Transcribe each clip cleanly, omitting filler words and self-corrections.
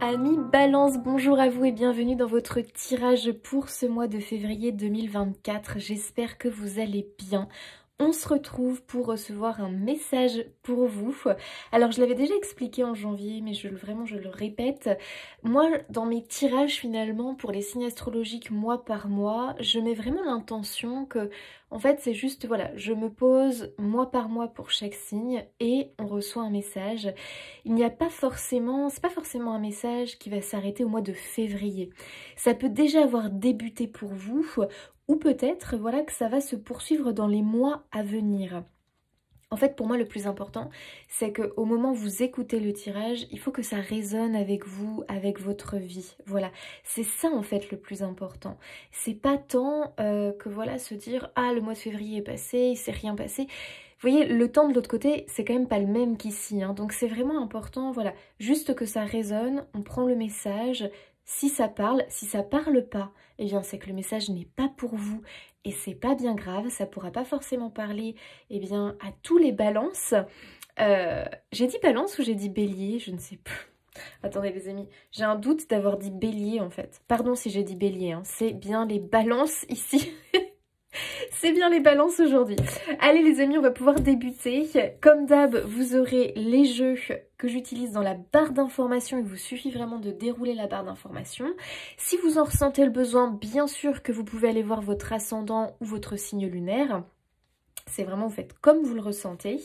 Amis Balance, bonjour à vous et bienvenue dans votre tirage pour ce mois de février 2024. J'espère que vous allez bien. On se retrouve pour recevoir un message pour vous. Alors je l'avais déjà expliqué en janvier, mais je le répète. Moi, dans mes tirages finalement, pour les signes astrologiques mois par mois, je mets vraiment l'intention que, en fait, c'est juste, voilà, je me pose mois par mois pour chaque signe et on reçoit un message. Il n'y a pas forcément, c'est pas forcément un message qui va s'arrêter au mois de février. Ça peut déjà avoir débuté pour vous, ou peut-être voilà que ça va se poursuivre dans les mois à venir. En fait, pour moi, le plus important, c'est qu'au moment où vous écoutez le tirage, il faut que ça résonne avec vous, avec votre vie. Voilà, c'est ça en fait le plus important. C'est pas tant que voilà se dire « Ah, le mois de février est passé, il s'est rien passé ». Vous voyez, le temps de l'autre côté, c'est quand même pas le même qu'ici. Hein, donc c'est vraiment important, voilà, juste que ça résonne, on prend le message. Si ça parle pas, eh bien c'est que le message n'est pas pour vous. Et c'est pas bien grave, ça pourra pas forcément parler eh bien, à tous les balances. J'ai dit balance ou j'ai dit bélier? Je ne sais plus. Attendez les amis, j'ai un doute d'avoir dit bélier en fait. Pardon si j'ai dit bélier, hein. C'est bien les balances ici. C'est bien les balances aujourd'hui. Allez les amis, on va pouvoir débuter. Comme d'hab, vous aurez les jeux que j'utilise dans la barre d'information. Il vous suffit vraiment de dérouler la barre d'information. Si vous en ressentez le besoin, bien sûr que vous pouvez aller voir votre ascendant ou votre signe lunaire. C'est vraiment, vous faites comme vous le ressentez.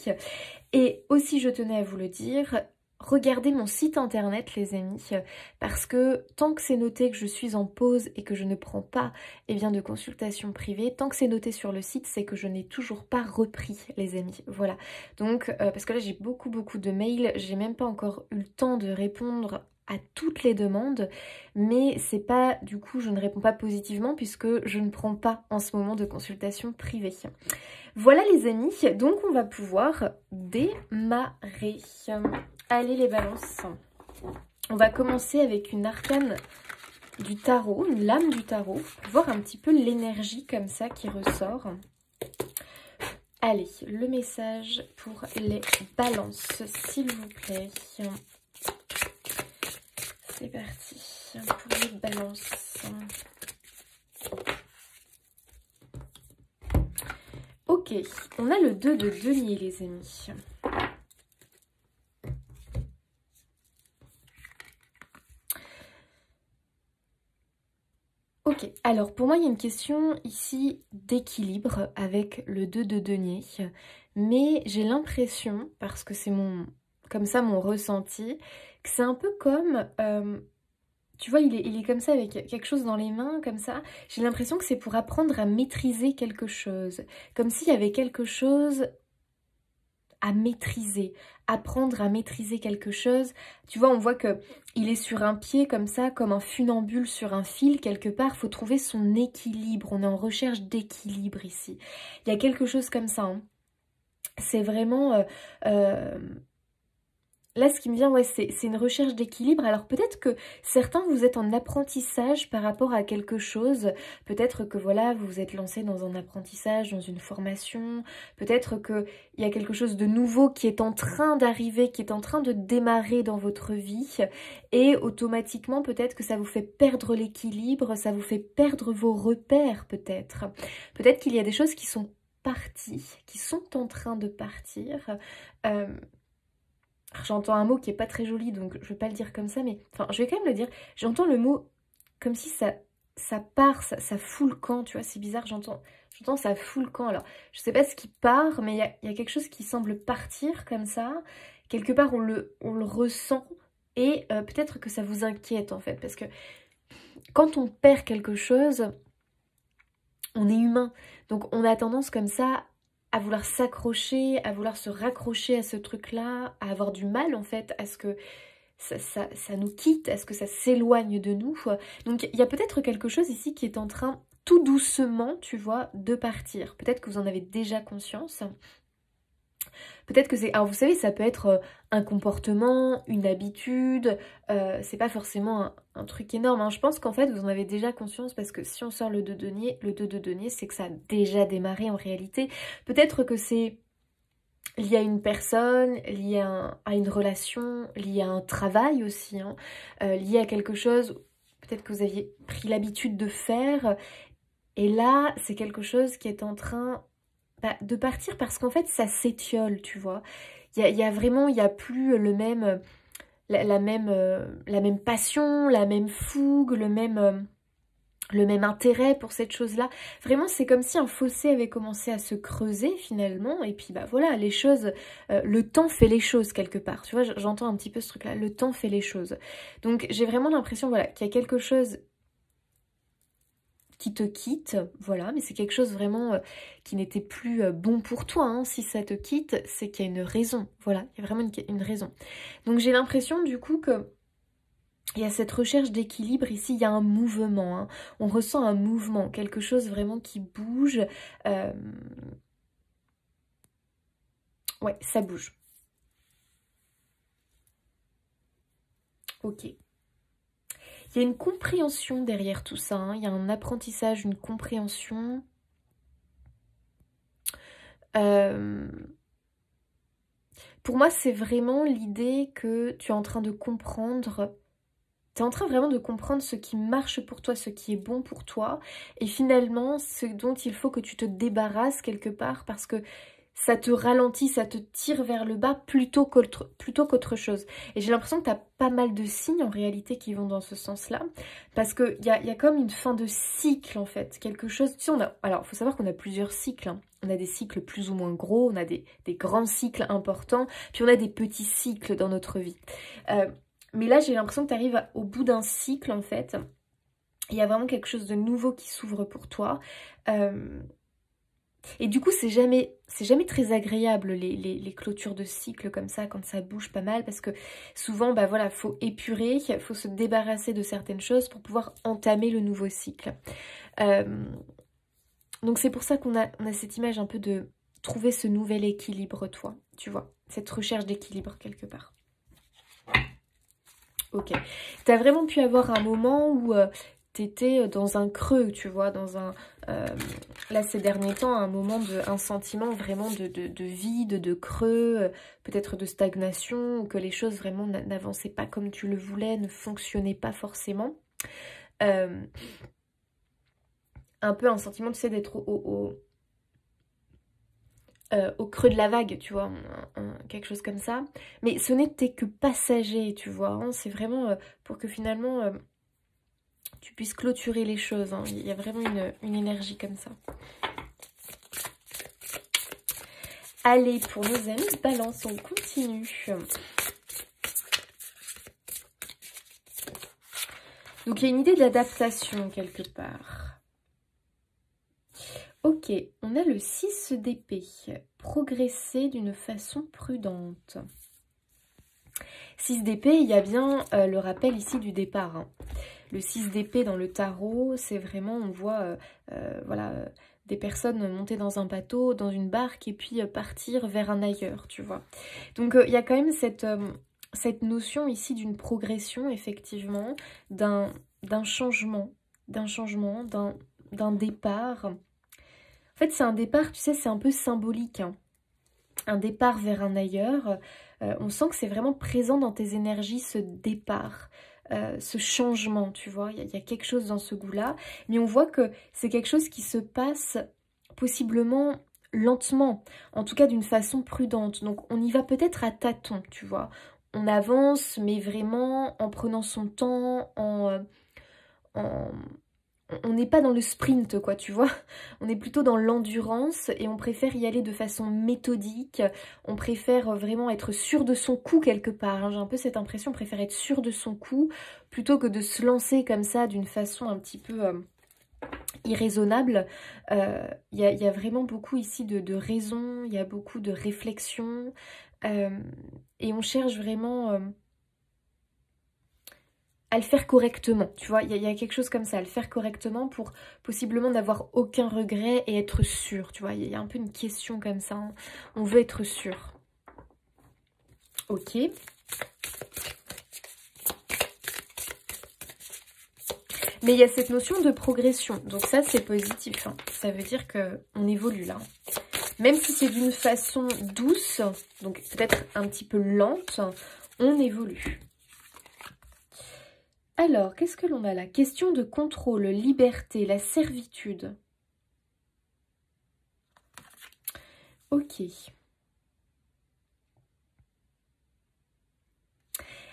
Et aussi, je tenais à vous le dire, regardez mon site internet les amis, parce que tant que c'est noté que je suis en pause et que je ne prends pas de consultation privée, tant que c'est noté sur le site, c'est que je n'ai toujours pas repris les amis, voilà. Donc, parce que là j'ai beaucoup de mails, j'ai même pas encore eu le temps de répondre à toutes les demandes, mais c'est pas, du coup je ne réponds pas positivement puisque je ne prends pas en ce moment de consultation privée. Voilà les amis, donc on va pouvoir démarrer. Allez les balances, on va commencer avec une arcane du tarot, une lame du tarot, pour voir un petit peu l'énergie comme ça qui ressort. Allez, le message pour les balances, s'il vous plaît. C'est parti pour les balances. Ok, on a le 2 de denier les amis. Ok, alors pour moi il y a une question ici d'équilibre avec le 2 de denier, mais j'ai l'impression, parce que c'est comme ça mon ressenti, que c'est un peu comme, tu vois il est comme ça avec quelque chose dans les mains, comme ça, j'ai l'impression que c'est pour apprendre à maîtriser quelque chose, comme s'il y avait quelque chose à maîtriser, apprendre à maîtriser quelque chose. Tu vois, on voit que il est sur un pied comme ça, comme un funambule sur un fil quelque part. Il faut trouver son équilibre. On est en recherche d'équilibre ici. Il y a quelque chose comme ça. Hein. C'est vraiment... Là, ce qui me vient, ouais, c'est une recherche d'équilibre. Alors peut-être que certains, vous êtes en apprentissage par rapport à quelque chose. Peut-être que voilà, vous vous êtes lancé dans un apprentissage, dans une formation. Peut-être qu'il y a quelque chose de nouveau qui est en train d'arriver, qui est en train de démarrer dans votre vie. Et automatiquement, peut-être que ça vous fait perdre l'équilibre, ça vous fait perdre vos repères peut-être. Peut-être qu'il y a des choses qui sont parties, qui sont en train de partir. J'entends un mot qui est pas très joli, donc je vais pas le dire comme ça, mais enfin, je vais quand même le dire. J'entends le mot comme si ça part, ça fout le camp, tu vois, c'est bizarre, j'entends ça fout le camp. Alors, je sais pas ce qui part, mais il y a quelque chose qui semble partir comme ça. Quelque part, on le ressent, et peut-être que ça vous inquiète, en fait, parce que quand on perd quelque chose, on est humain, donc on a tendance comme ça à vouloir s'accrocher, à vouloir se raccrocher à ce truc-là, à avoir du mal en fait à ce que ça nous quitte, à ce que ça s'éloigne de nous. Donc il y a peut-être quelque chose ici qui est en train tout doucement, tu vois, de partir. Peut-être que vous en avez déjà conscience. Peut-être que c'est... Alors vous savez, ça peut être un comportement, une habitude, c'est pas forcément un truc énorme. Hein. Je pense qu'en fait, vous en avez déjà conscience parce que si on sort le 2 de denier, c'est que ça a déjà démarré en réalité. Peut-être que c'est lié à une personne, lié à une relation, lié à un travail aussi, hein, lié à quelque chose peut-être que vous aviez pris l'habitude de faire. Et là, c'est quelque chose qui est en train de partir parce qu'en fait, ça s'étiole, tu vois. Il y a vraiment, il n'y a plus le même, la même passion, la même fougue, le même intérêt pour cette chose-là. Vraiment, c'est comme si un fossé avait commencé à se creuser finalement. Et puis, bah voilà, les choses, le temps fait les choses quelque part. Tu vois, j'entends un petit peu ce truc-là. Le temps fait les choses. Donc, j'ai vraiment l'impression, voilà, qu'il y a quelque chose qui te quitte, voilà, mais c'est quelque chose vraiment qui n'était plus bon pour toi, hein. Si ça te quitte, c'est qu'il y a une raison, voilà, il y a vraiment une raison. Donc j'ai l'impression du coup que il y a cette recherche d'équilibre ici, il y a un mouvement, hein. On ressent un mouvement, quelque chose vraiment qui bouge, ouais, ça bouge. Ok. Il y a une compréhension derrière tout ça, hein. Il y a un apprentissage, une compréhension. Pour moi, c'est vraiment l'idée que tu es en train de comprendre, tu es en train vraiment de comprendre ce qui marche pour toi, ce qui est bon pour toi, et finalement, ce dont il faut que tu te débarrasses quelque part, parce que ça te ralentit, ça te tire vers le bas plutôt qu'autre chose. Et j'ai l'impression que tu as pas mal de signes en réalité qui vont dans ce sens-là. Parce qu'il y a comme une fin de cycle en fait. Quelque chose... Tu sais, alors, il faut savoir qu'on a plusieurs cycles, hein. On a des cycles plus ou moins gros, on a des grands cycles importants, puis on a des petits cycles dans notre vie. Mais là, j'ai l'impression que tu arrives au bout d'un cycle en fait. Il y a vraiment quelque chose de nouveau qui s'ouvre pour toi. Et du coup, c'est jamais très agréable les clôtures de cycle comme ça, quand ça bouge pas mal, parce que souvent, bah voilà, faut épurer, faut se débarrasser de certaines choses pour pouvoir entamer le nouveau cycle. Donc c'est pour ça qu'on a cette image un peu de trouver ce nouvel équilibre, toi, tu vois, cette recherche d'équilibre quelque part. Ok. T'as vraiment pu avoir un moment où... t'étais dans un creux, tu vois, dans un... là, ces derniers temps, un sentiment vraiment de vide, de creux, peut-être de stagnation, ou que les choses vraiment n'avançaient pas comme tu le voulais, ne fonctionnaient pas forcément. Un peu un sentiment, tu sais, d'être au creux de la vague, tu vois, quelque chose comme ça. Mais ce n'était que passager, tu vois, hein, c'est vraiment pour que finalement... tu puisses clôturer les choses, hein. Il y a vraiment une énergie comme ça. Allez, pour nos amis Balance, on continue. Donc, il y a une idée d'adaptation quelque part. Ok, on a le 6 d'épée. Progresser d'une façon prudente. 6 d'épée, il y a bien le rappel ici du départ, hein. Le 6 d'épée dans le tarot, c'est vraiment, on voit, voilà, des personnes monter dans un bateau, dans une barque, et puis partir vers un ailleurs, tu vois. Donc, il y a quand même cette notion ici d'une progression, effectivement, d'un changement, d'un départ. En fait, c'est un départ, tu sais, c'est un peu symbolique, hein. Un départ vers un ailleurs. On sent que c'est vraiment présent dans tes énergies, ce départ. Ce changement, tu vois, il y a quelque chose dans ce goût-là, mais on voit que c'est quelque chose qui se passe possiblement lentement, en tout cas d'une façon prudente, donc on y va peut-être à tâtons, tu vois, on avance, mais vraiment en prenant son temps, on n'est pas dans le sprint, quoi, tu vois. On est plutôt dans l'endurance et on préfère y aller de façon méthodique. On préfère vraiment être sûr de son coup quelque part, hein. J'ai un peu cette impression, on préfère être sûr de son coup plutôt que de se lancer comme ça d'une façon un petit peu irraisonnable. Il y a vraiment beaucoup ici de raison, il y a beaucoup de réflexion. Et on cherche vraiment... à le faire correctement, tu vois, il y a quelque chose comme ça, à le faire correctement pour possiblement n'avoir aucun regret et être sûr, tu vois, il y a un peu une question comme ça, hein. On veut être sûr. Ok. Mais il y a cette notion de progression, donc ça c'est positif, hein. Ça veut dire qu'on évolue là. Même si c'est d'une façon douce, donc peut-être un petit peu lente, on évolue. Alors, qu'est-ce que l'on a là? Question de contrôle, liberté, la servitude. Ok.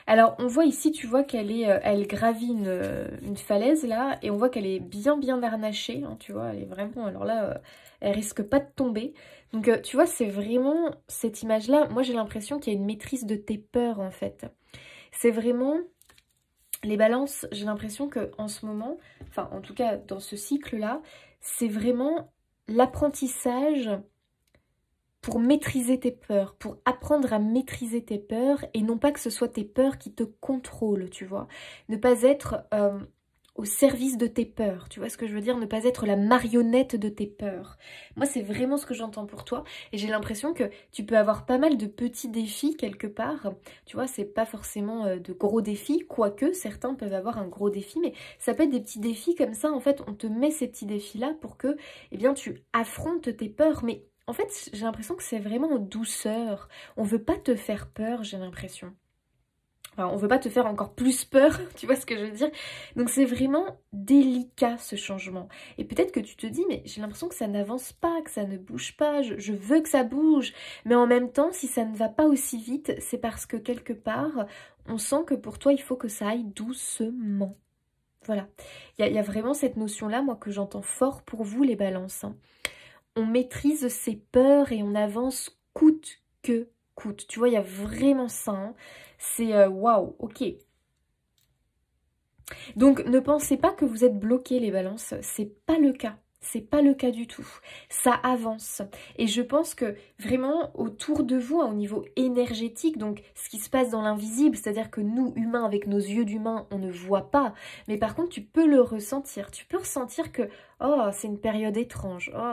Alors, on voit ici, tu vois qu'elle elle gravit une falaise là, et on voit qu'elle est bien harnachée, hein, tu vois, elle est vraiment, alors là, elle risque pas de tomber. Donc, tu vois, c'est vraiment cette image-là, moi j'ai l'impression qu'il y a une maîtrise de tes peurs en fait. C'est vraiment, les balances, j'ai l'impression que en ce moment, enfin en tout cas dans ce cycle-là, c'est vraiment l'apprentissage pour maîtriser tes peurs, pour apprendre à maîtriser tes peurs, et non pas que ce soit tes peurs qui te contrôlent, tu vois. Ne pas être au service de tes peurs, tu vois ce que je veux dire? Ne pas être la marionnette de tes peurs. Moi, c'est vraiment ce que j'entends pour toi, et j'ai l'impression que tu peux avoir pas mal de petits défis quelque part. Tu vois, c'est pas forcément de gros défis, quoique certains peuvent avoir un gros défi, mais ça peut être des petits défis comme ça. En fait, on te met ces petits défis-là pour que, eh bien, tu affrontes tes peurs, mais en fait, j'ai l'impression que c'est vraiment en douceur. On veut pas te faire peur, j'ai l'impression. Enfin, on veut pas te faire encore plus peur, tu vois ce que je veux dire? Donc c'est vraiment délicat ce changement. Et peut-être que tu te dis, mais j'ai l'impression que ça n'avance pas, que ça ne bouge pas, je veux que ça bouge. Mais en même temps, si ça ne va pas aussi vite, c'est parce que quelque part, on sent que pour toi, il faut que ça aille doucement. Voilà. Il y a vraiment cette notion-là, moi, que j'entends fort pour vous, les balances, hein. On maîtrise ses peurs et on avance coûte que coûte. Tu vois, il y a vraiment ça, hein. C'est waouh, ok. Donc, ne pensez pas que vous êtes bloqués, les balances. C'est pas le cas. C'est pas le cas du tout. Ça avance. Et je pense que vraiment, autour de vous, hein, au niveau énergétique, donc ce qui se passe dans l'invisible, c'est-à-dire que nous, humains, avec nos yeux d'humains, on ne voit pas. Mais par contre, tu peux le ressentir. Tu peux ressentir que, oh, c'est une période étrange. Oh,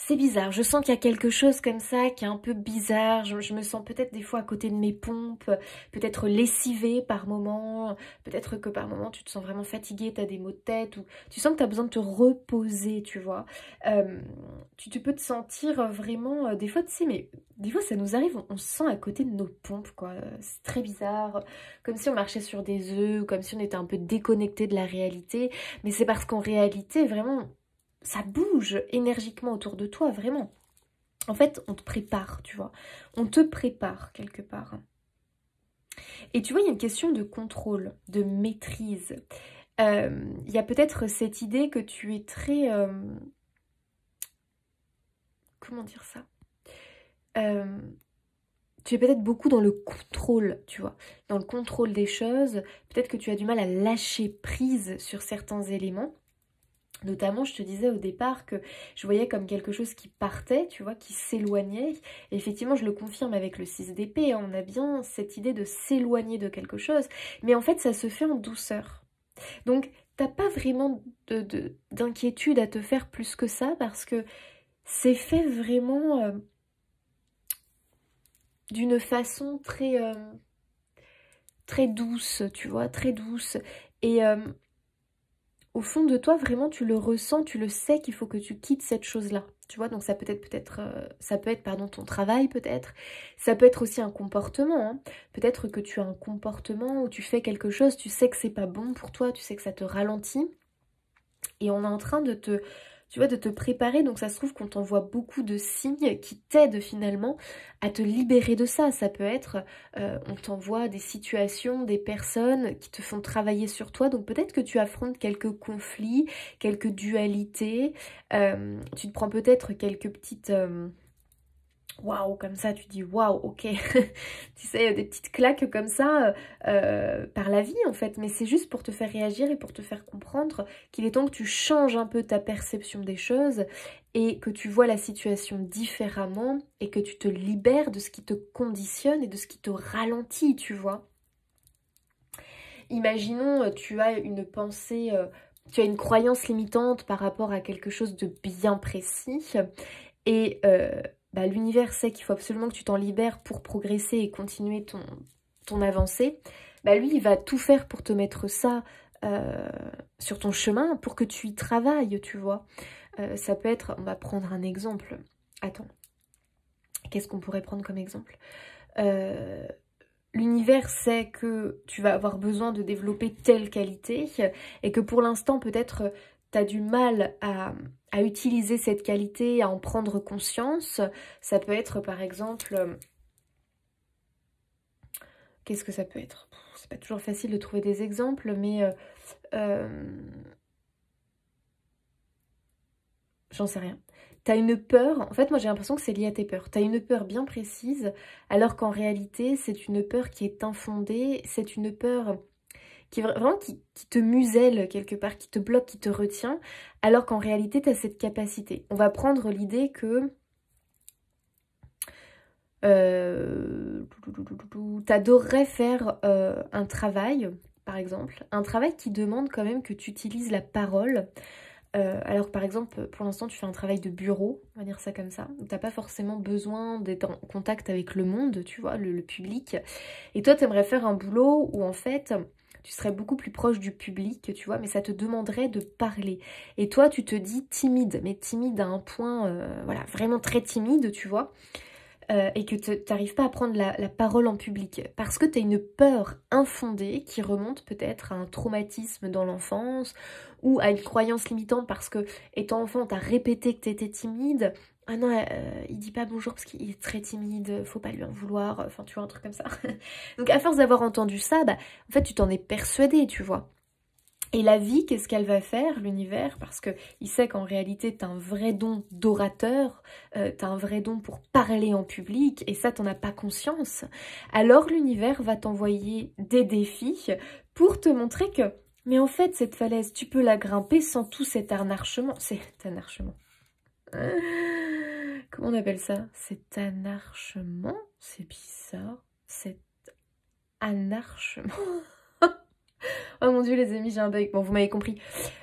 c'est bizarre, je sens qu'il y a quelque chose comme ça qui est un peu bizarre, je me sens peut-être des fois à côté de mes pompes, peut-être lessivée par moment, peut-être que par moment tu te sens vraiment fatiguée, tu as des maux de tête, ou tu sens que tu as besoin de te reposer, tu vois. Tu peux te sentir vraiment, des fois tu sais, mais des fois ça nous arrive, on se sent à côté de nos pompes, quoi. C'est très bizarre, comme si on marchait sur des œufs, ou comme si on était un peu déconnecté de la réalité, mais c'est parce qu'en réalité, vraiment, ça bouge énergiquement autour de toi, vraiment. En fait, on te prépare, tu vois. On te prépare quelque part. Et tu vois, il y a une question de contrôle, de maîtrise. Il y a peut-être cette idée que tu es très... comment dire ça? Tu es peut-être beaucoup dans le contrôle, tu vois. Dans le contrôle des choses. Peut-être que tu as du mal à lâcher prise sur certains éléments. Notamment, je te disais au départ que je voyais comme quelque chose qui partait, tu vois, qui s'éloignait. Et effectivement, je le confirme avec le 6 d'épée, hein, on a bien cette idée de s'éloigner de quelque chose. Mais en fait, ça se fait en douceur. Donc, t'as pas vraiment d'inquiétude à te faire plus que ça parce que c'est fait vraiment d'une façon très douce, tu vois, très douce. Et... au fond de toi, vraiment, tu le ressens, tu le sais qu'il faut que tu quittes cette chose-là. Tu vois, donc ça peut être, ça peut être, pardon, ton travail peut-être. Ça peut être aussi un comportement, hein. Peut-être que tu as un comportement où tu fais quelque chose, tu sais que c'est pas bon pour toi, tu sais que ça te ralentit. Et on est en train de te, tu vois, de te préparer. Donc ça se trouve qu'on t'envoie beaucoup de signes qui t'aident finalement à te libérer de ça. Ça peut être, on t'envoie des situations, des personnes qui te font travailler sur toi. Donc peut-être que tu affrontes quelques conflits, quelques dualités. Tu te prends peut-être quelques petites... waouh, comme ça, tu dis waouh, ok. Tu sais, des petites claques comme ça par la vie en fait. Mais c'est juste pour te faire réagir et pour te faire comprendre qu'il est temps que tu changes un peu ta perception des choses et que tu vois la situation différemment et que tu te libères de ce qui te conditionne et de ce qui te ralentit, tu vois. Imaginons, tu as une pensée, tu as une croyance limitante par rapport à quelque chose de bien précis et... bah, l'univers sait qu'il faut absolument que tu t'en libères pour progresser et continuer ton avancée, bah, lui, il va tout faire pour te mettre ça sur ton chemin, pour que tu y travailles, tu vois. Ça peut être, on va prendre un exemple, Attends, qu'est-ce qu'on pourrait prendre comme exemple? L'univers sait que tu vas avoir besoin de développer telle qualité et que pour l'instant peut-être tu as du mal à utiliser cette qualité, à en prendre conscience. Ça peut être par exemple... Qu'est-ce que ça peut être? C'est pas toujours facile de trouver des exemples, mais... j'en sais rien. T'as une peur, en fait moi j'ai l'impression que c'est lié à tes peurs. T'as une peur bien précise, alors qu'en réalité c'est une peur qui est infondée, c'est une peur qui vraiment qui te muselle quelque part, qui te bloque, qui te retient, alors qu'en réalité t'as cette capacité. On va prendre l'idée que t'adorerais faire un travail, par exemple, un travail qui demande quand même que tu utilises la parole. Alors par exemple, pour l'instant, tu fais un travail de bureau, on va dire ça comme ça. T'as pas forcément besoin d'être en contact avec le monde, tu vois, le public. Et toi, t'aimerais faire un boulot où en fait, tu serais beaucoup plus proche du public, tu vois, mais ça te demanderait de parler. Et toi, tu te dis timide, mais timide à un point, voilà, vraiment très timide, tu vois. Et que tu n'arrives pas à prendre la parole en public parce que tu as une peur infondée qui remonte peut-être à un traumatisme dans l'enfance ou à une croyance limitante parce que étant enfant, tu as répété que tu étais timide. Ah non, il dit pas bonjour parce qu'il est très timide, faut pas lui en vouloir, enfin tu vois, un truc comme ça. Donc à force d'avoir entendu ça, bah, en fait tu t'en es persuadé, tu vois. Et la vie, qu'est-ce qu'elle va faire, l'univers? Parce qu'il sait qu'en réalité, tu as un vrai don d'orateur, tu as un vrai don pour parler en public, et ça, t'en as pas conscience. Alors l'univers va t'envoyer des défis pour te montrer que, mais en fait, cette falaise, tu peux la grimper sans tout cet anarchement. C'est anarchement. Comment on appelle ça? Cet anarchement? C'est bizarre. Cet anarchement. Oh mon dieu les amis, j'ai un bug. Bon, vous m'avez compris.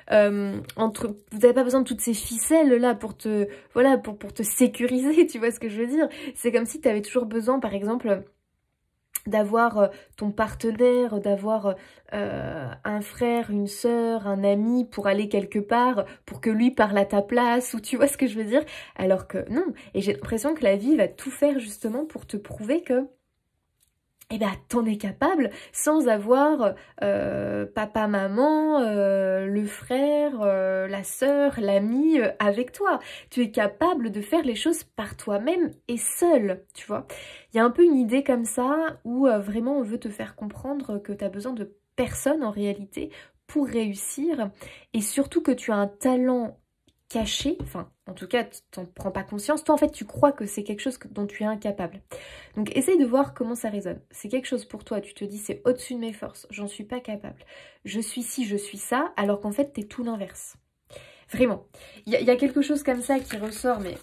Vous n'avez pas besoin de toutes ces ficelles là pour te, voilà, pour te sécuriser, tu vois ce que je veux dire? C'est comme si tu avais toujours besoin, par exemple, d'avoir ton partenaire, d'avoir un frère, une sœur, un ami pour aller quelque part, pour que lui parle à ta place, ou tu vois ce que je veux dire? Alors que non. Et j'ai l'impression que la vie va tout faire justement pour te prouver que eh ben, t'en es capable sans avoir papa, maman, le frère, la sœur, l'ami avec toi. Tu es capable de faire les choses par toi-même et seul, tu vois. Il y a un peu une idée comme ça où vraiment on veut te faire comprendre que tu as besoin de personne en réalité pour réussir et surtout que tu as un talent caché, enfin en tout cas tu t'en prends pas conscience, toi en fait tu crois que c'est quelque chose dont tu es incapable. Donc essaye de voir comment ça résonne. C'est quelque chose pour toi, tu te dis c'est au-dessus de mes forces, j'en suis pas capable. Je suis ci, je suis ça, alors qu'en fait t'es tout l'inverse. Vraiment. Il y a quelque chose comme ça qui ressort, mais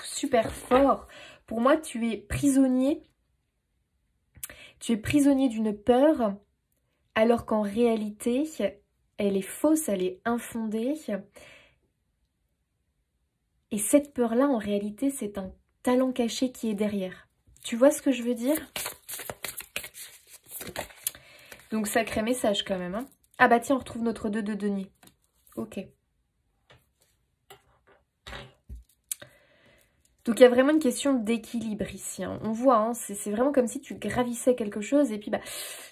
super fort. Pour moi, tu es prisonnier. Tu es prisonnier d'une peur, alors qu'en réalité, elle est fausse, elle est infondée. Et cette peur-là, en réalité, c'est un talent caché qui est derrière. Tu vois ce que je veux dire? Donc, sacré message quand même. Hein. Ah bah tiens, on retrouve notre 2 de denier. Ok. Donc, il y a vraiment une question d'équilibre ici. Hein. On voit, hein, c'est vraiment comme si tu gravissais quelque chose et puis, bah,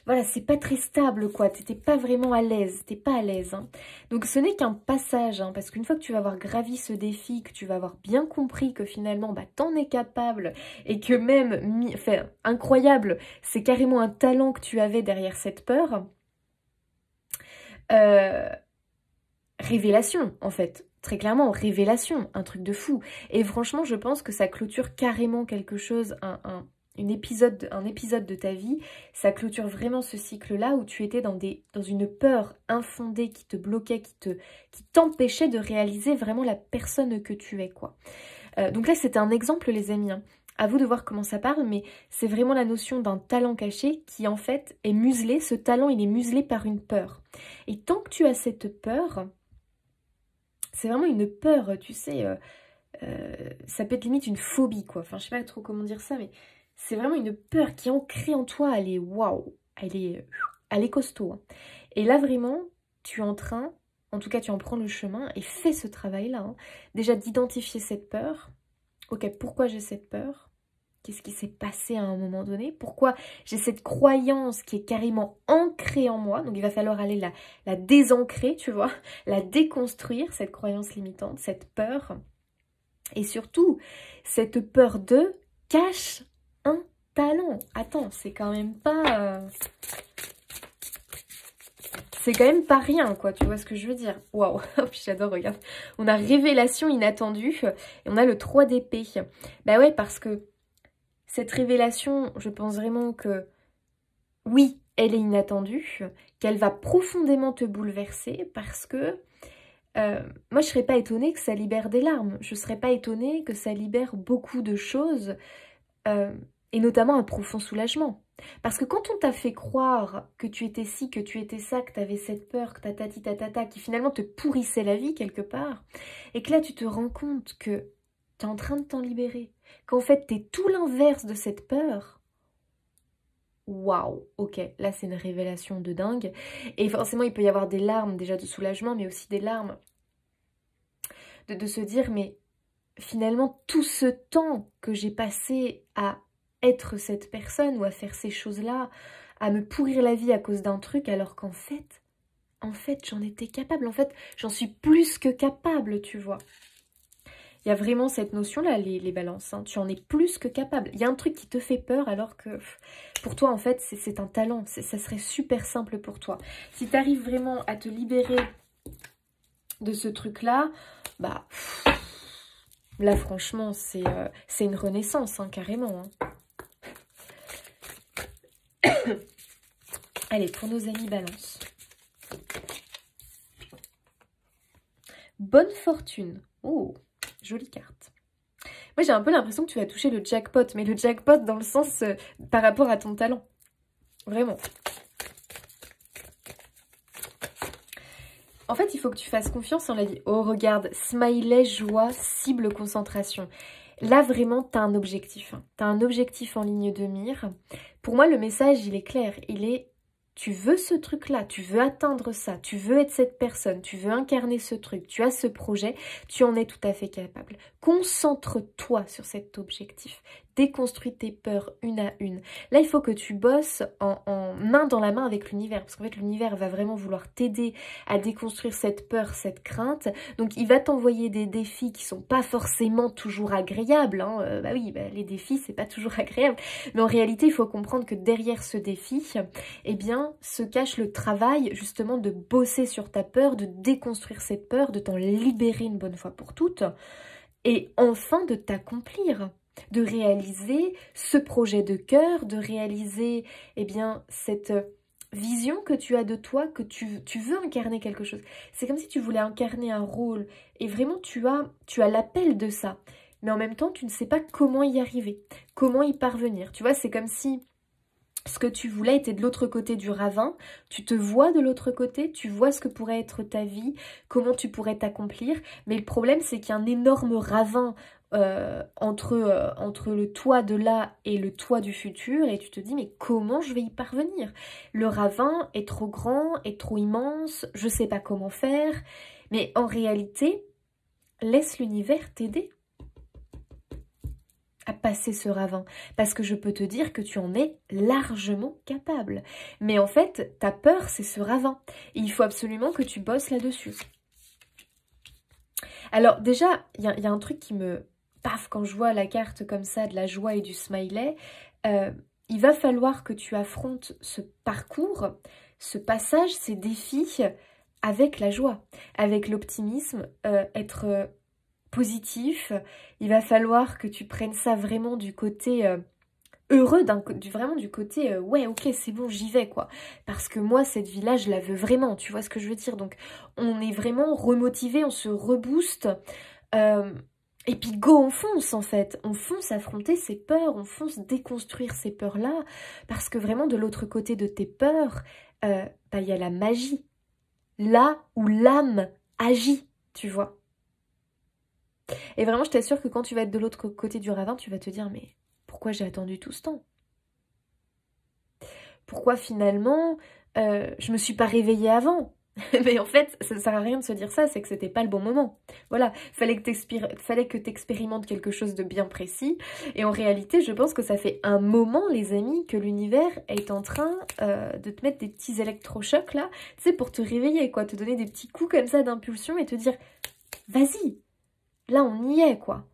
voilà, c'est pas très stable, quoi. T'étais pas vraiment à l'aise. T'es pas à l'aise. Hein. Donc, ce n'est qu'un passage, hein, parce qu'une fois que tu vas avoir gravi ce défi, que tu vas avoir bien compris que finalement, bah, t'en es capable et que même, enfin, incroyable, c'est carrément un talent que tu avais derrière cette peur. Révélation, en fait. Très clairement, révélation, un truc de fou. Et franchement, je pense que ça clôture carrément quelque chose, un épisode de ta vie. Ça clôture vraiment ce cycle-là où tu étais dans une peur infondée qui te bloquait, qui t'empêchait de réaliser vraiment la personne que tu es, quoi. Donc là, c'est un exemple, les amis. Hein. À vous de voir comment ça parle, mais c'est vraiment la notion d'un talent caché qui, en fait, est muselé. Ce talent, il est muselé par une peur. Et tant que tu as cette peur... C'est vraiment une peur, tu sais, ça peut être limite une phobie, quoi. Enfin, je sais pas trop comment dire ça, mais c'est vraiment une peur qui est ancrée en toi. Elle est waouh, elle est costaud. Hein. Et là, vraiment, tu es en train, en tout cas, tu en prends le chemin et fais ce travail-là. Hein. Déjà, d'identifier cette peur, ok, pourquoi j'ai cette peur? Qu'est-ce qui s'est passé à un moment donné? Pourquoi j'ai cette croyance qui est carrément ancrée en moi? Donc il va falloir aller la désancrer, tu vois, la déconstruire, cette croyance limitante, cette peur. Et surtout, cette peur de cache un talent. Attends, c'est quand même pas... C'est quand même pas rien, quoi, tu vois ce que je veux dire? Waouh, j'adore, regarde. On a révélation inattendue et on a le 3 d'épée. Bah ouais, parce que cette révélation, je pense vraiment que, oui, elle est inattendue, qu'elle va profondément te bouleverser parce que moi, je serais pas étonnée que ça libère des larmes. Je serais pas étonnée que ça libère beaucoup de choses et notamment un profond soulagement. Parce que quand on t'a fait croire que tu étais ci, que tu étais ça, que tu avais cette peur, que tatati tatata, qui finalement te pourrissait la vie quelque part, et que là tu te rends compte que tu es en train de t'en libérer, qu'en fait tu es tout l'inverse de cette peur, waouh, ok, là c'est une révélation de dingue. Et forcément il peut y avoir des larmes déjà de soulagement, mais aussi des larmes de se dire, mais finalement tout ce temps que j'ai passé à être cette personne ou à faire ces choses-là, à me pourrir la vie à cause d'un truc, alors qu'en fait, j'en étais capable. En fait, j'en suis plus que capable, tu vois. Il y a vraiment cette notion-là, les balances. Hein. Tu en es plus que capable. Il y a un truc qui te fait peur alors que pour toi, en fait, c'est un talent. Ça serait super simple pour toi. Si tu arrives vraiment à te libérer de ce truc-là, bah... Là, franchement, c'est une renaissance, hein, carrément. Hein. Allez, pour nos amis balance. Bonne fortune. Oh, jolie carte. Moi, j'ai un peu l'impression que tu vas toucher le jackpot, mais le jackpot dans le sens par rapport à ton talent. Vraiment. En fait, il faut que tu fasses confiance en la vie. Oh, regarde, smiley, joie, cible, concentration. Là, vraiment, tu as un objectif. Hein. Tu as un objectif en ligne de mire. Pour moi, le message, il est clair. Il est, tu veux ce truc-là, tu veux atteindre ça, tu veux être cette personne, tu veux incarner ce truc, tu as ce projet, tu en es tout à fait capable. Concentre-toi sur cet objectif. Déconstruis tes peurs une à une. Là, il faut que tu bosses en main dans la main avec l'univers. Parce qu'en fait, l'univers va vraiment vouloir t'aider à déconstruire cette peur, cette crainte. Donc, il va t'envoyer des défis qui sont pas forcément toujours agréables. Hein. Bah oui, les défis, c'est pas toujours agréable. Mais en réalité, il faut comprendre que derrière ce défi, eh bien, se cache le travail, justement, de bosser sur ta peur, de déconstruire cette peur, de t'en libérer une bonne fois pour toutes. Et enfin, de t'accomplir. De réaliser ce projet de cœur, de réaliser eh bien, cette vision que tu as de toi, que tu veux incarner quelque chose. C'est comme si tu voulais incarner un rôle et vraiment tu as l'appel de ça. Mais en même temps, tu ne sais pas comment y arriver, comment y parvenir. Tu vois, c'est comme si ce que tu voulais était de l'autre côté du ravin, tu te vois de l'autre côté, tu vois ce que pourrait être ta vie, comment tu pourrais t'accomplir, mais le problème c'est qu'il y a un énorme ravin entre le toi de là et le toi du futur, et tu te dis mais comment je vais y parvenir? Le ravin est trop grand, est trop immense, je sais pas comment faire, mais en réalité, laisse l'univers t'aider à passer ce ravin, parce que je peux te dire que tu en es largement capable. Mais en fait, ta peur, c'est ce ravin. Et il faut absolument que tu bosses là-dessus. Alors déjà, il y a un truc qui me... Paf, quand je vois la carte comme ça, de la joie et du smiley, il va falloir que tu affrontes ce parcours, ce passage, ces défis avec la joie, avec l'optimisme, être... positif, il va falloir que tu prennes ça vraiment du côté heureux, vraiment du côté ouais ok c'est bon j'y vais quoi, parce que moi cette vie-là je la veux vraiment, tu vois ce que je veux dire, donc on est vraiment remotivé, on se rebooste et puis go on fonce en fait, on fonce affronter ses peurs, on fonce déconstruire ces peurs-là, parce que vraiment de l'autre côté de tes peurs, bah, y a la magie, là où l'âme agit, tu vois. Et vraiment, je t'assure que quand tu vas être de l'autre côté du ravin, tu vas te dire, mais pourquoi j'ai attendu tout ce temps? Pourquoi finalement, je me suis pas réveillée avant? Mais en fait, ça ne sert à rien de se dire ça, c'est que c'était pas le bon moment. Voilà, fallait que t'expérimentes quelque chose de bien précis. Et en réalité, je pense que ça fait un moment, les amis, que l'univers est en train de te mettre des petits électrochocs là, tu sais, pour te réveiller, quoi, te donner des petits coups comme ça d'impulsion et te dire, vas-y, là on y est, quoi.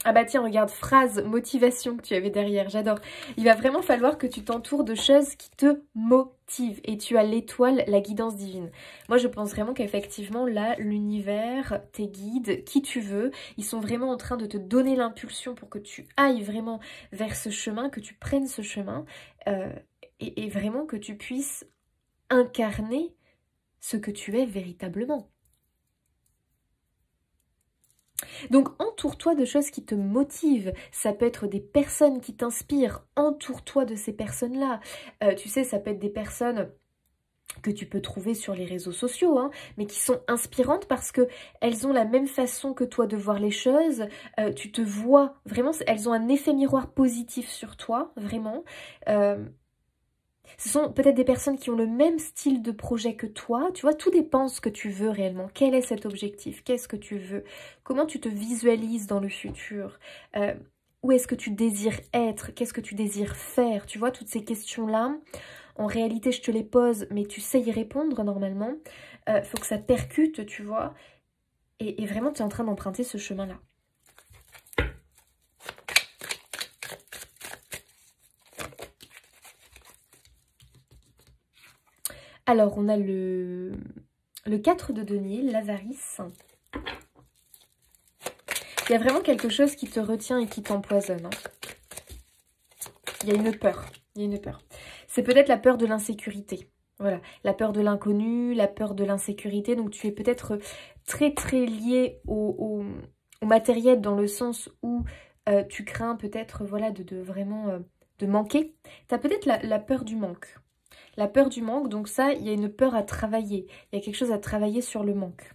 Ah bah tiens, regarde, phrase, motivation que tu avais derrière, j'adore. Il va vraiment falloir que tu t'entoures de choses qui te motivent. Et tu as l'étoile, la guidance divine. Moi, je pense vraiment qu'effectivement, là, l'univers, tes guides, qui tu veux, ils sont vraiment en train de te donner l'impulsion pour que tu ailles vraiment vers ce chemin, que tu prennes ce chemin, et vraiment que tu puisses incarner ce que tu es véritablement. Donc entoure-toi de choses qui te motivent, ça peut être des personnes qui t'inspirent, entoure-toi de ces personnes-là. Tu sais, ça peut être des personnes que tu peux trouver sur les réseaux sociaux, hein, mais qui sont inspirantes parce que elles ont la même façon que toi de voir les choses, tu te vois, vraiment, elles ont un effet miroir positif sur toi, vraiment. Ce sont peut-être des personnes qui ont le même style de projet que toi. Tu vois, tout dépend de ce que tu veux réellement. Quel est cet objectif? Qu'est-ce que tu veux? Comment tu te visualises dans le futur? Où est-ce que tu désires être? Qu'est-ce que tu désires faire? Tu vois, toutes ces questions-là, en réalité, je te les pose, mais tu sais y répondre normalement. Faut que ça percute, tu vois. Et vraiment, tu es en train d'emprunter ce chemin-là. Alors, on a le 4 de denier, l'avarice. Il y a vraiment quelque chose qui te retient et qui t'empoisonne. Hein. Il y a une peur. Il y a une peur. C'est peut-être la peur de l'insécurité. Voilà, la peur de l'inconnu, la peur de l'insécurité. Donc, tu es peut-être très, très lié au matériel dans le sens où tu crains peut-être voilà, de vraiment de manquer. Tu as peut-être la peur du manque. La peur du manque, donc ça, il y a une peur à travailler. Il y a quelque chose à travailler sur le manque.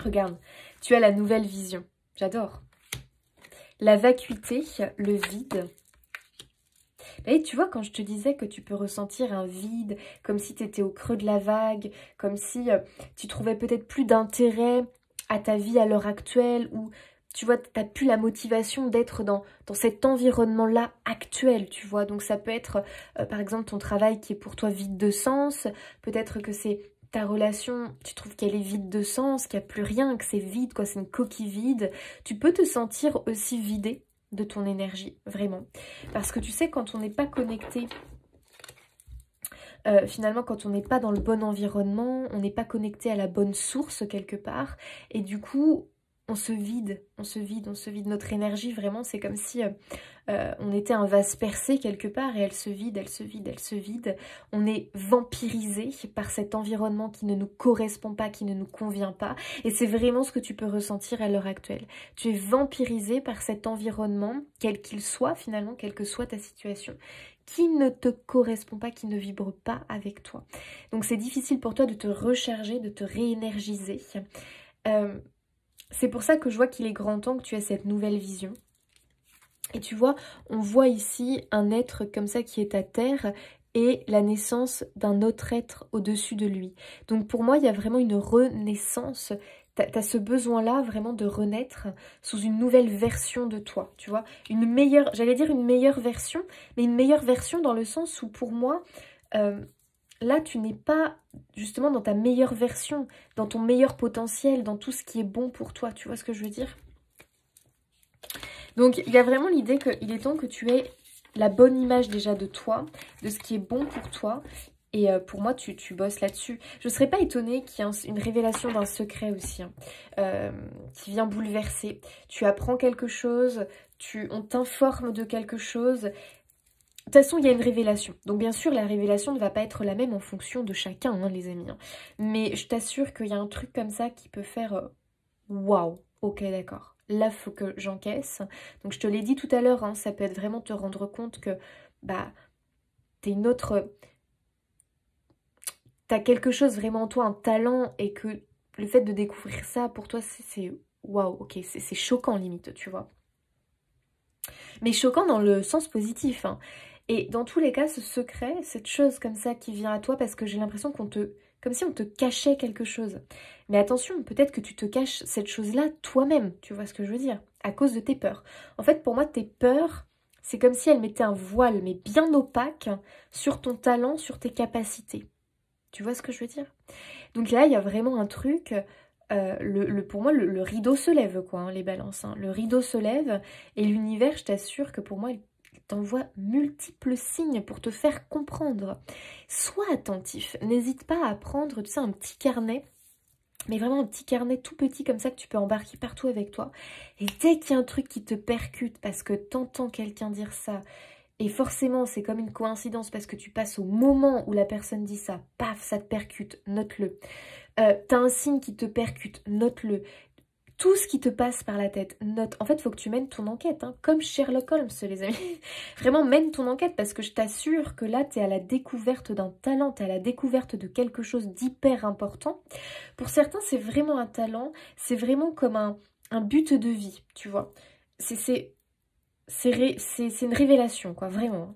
Regarde, tu as la nouvelle vision. J'adore. La vacuité, le vide. Et tu vois, quand je te disais que tu peux ressentir un vide, comme si tu étais au creux de la vague, comme si tu trouvais peut-être plus d'intérêt à ta vie à l'heure actuelle, ou tu vois, tu n'as plus la motivation d'être dans cet environnement-là actuel, tu vois. Donc ça peut être, par exemple, ton travail qui est pour toi vide de sens, peut-être que c'est ta relation, tu trouves qu'elle est vide de sens, qu'il n'y a plus rien, que c'est vide, quoi, c'est une coquille vide. Tu peux te sentir aussi vidé de ton énergie, vraiment. Parce que tu sais, quand on n'est pas connecté, finalement, quand on n'est pas dans le bon environnement, on n'est pas connecté à la bonne source quelque part, et du coup, on se vide, on se vide, on se vide. Notre énergie, vraiment, c'est comme si on était un vase percé quelque part et elle se vide, elle se vide, elle se vide. On est vampirisé par cet environnement qui ne nous correspond pas, qui ne nous convient pas. Et c'est vraiment ce que tu peux ressentir à l'heure actuelle. Tu es vampirisé par cet environnement, quel qu'il soit finalement, quelle que soit ta situation, qui ne te correspond pas, qui ne vibre pas avec toi. Donc c'est difficile pour toi de te recharger, de te réénergiser. C'est pour ça que je vois qu'il est grand temps que tu aies cette nouvelle vision. Et tu vois, on voit ici un être comme ça qui est à terre et la naissance d'un autre être au-dessus de lui. Donc pour moi, il y a vraiment une renaissance. T'as ce besoin-là vraiment de renaître sous une nouvelle version de toi, tu vois. Une meilleure, j'allais dire une meilleure version, mais une meilleure version dans le sens où pour moi... là, tu n'es pas justement dans ta meilleure version, dans ton meilleur potentiel, dans tout ce qui est bon pour toi. Tu vois ce que je veux dire? Donc, il y a vraiment l'idée qu'il est temps que tu aies la bonne image déjà de toi, de ce qui est bon pour toi. Et pour moi, tu bosses là-dessus. Je ne serais pas étonnée qu'il y ait une révélation d'un secret aussi, hein, qui vient bouleverser. Tu apprends quelque chose, on t'informe de quelque chose... De toute façon, il y a une révélation. Donc bien sûr, la révélation ne va pas être la même en fonction de chacun, hein, les amis. Hein. Mais je t'assure qu'il y a un truc comme ça qui peut faire waouh, ok, d'accord. Là, il faut que j'encaisse. Donc je te l'ai dit tout à l'heure, hein, ça peut être vraiment te rendre compte que bah t'es une autre... T'as quelque chose vraiment en toi, un talent, et que le fait de découvrir ça, pour toi, c'est waouh, ok, c'est choquant limite, tu vois. Mais choquant dans le sens positif, hein. Et dans tous les cas, ce secret, cette chose comme ça qui vient à toi parce que j'ai l'impression comme si on te cachait quelque chose. Mais attention, peut-être que tu te caches cette chose-là toi-même, tu vois ce que je veux dire, à cause de tes peurs. En fait, pour moi, tes peurs, c'est comme si elles mettaient un voile, mais bien opaque, sur ton talent, sur tes capacités. Tu vois ce que je veux dire? Donc là, il y a vraiment un truc, pour moi, le rideau se lève, quoi, hein, les balances. Hein. Le rideau se lève et l'univers, je t'assure que pour moi, il t'envoie multiples signes pour te faire comprendre. Sois attentif, n'hésite pas à prendre, tu sais, un petit carnet, mais vraiment un petit carnet tout petit comme ça que tu peux embarquer partout avec toi. Et dès qu'il y a un truc qui te percute parce que t'entends quelqu'un dire ça, et forcément, c'est comme une coïncidence parce que tu passes au moment où la personne dit ça, paf, ça te percute, note-le. T'as un signe qui te percute, note-le. Tout ce qui te passe par la tête, note. En fait, il faut que tu mènes ton enquête, hein, comme Sherlock Holmes, les amis. Vraiment, mène ton enquête parce que je t'assure que là, tu es à la découverte d'un talent, tu es à la découverte de quelque chose d'hyper important. Pour certains, c'est vraiment un talent, c'est vraiment comme un but de vie, tu vois. C'est une révélation, quoi, vraiment.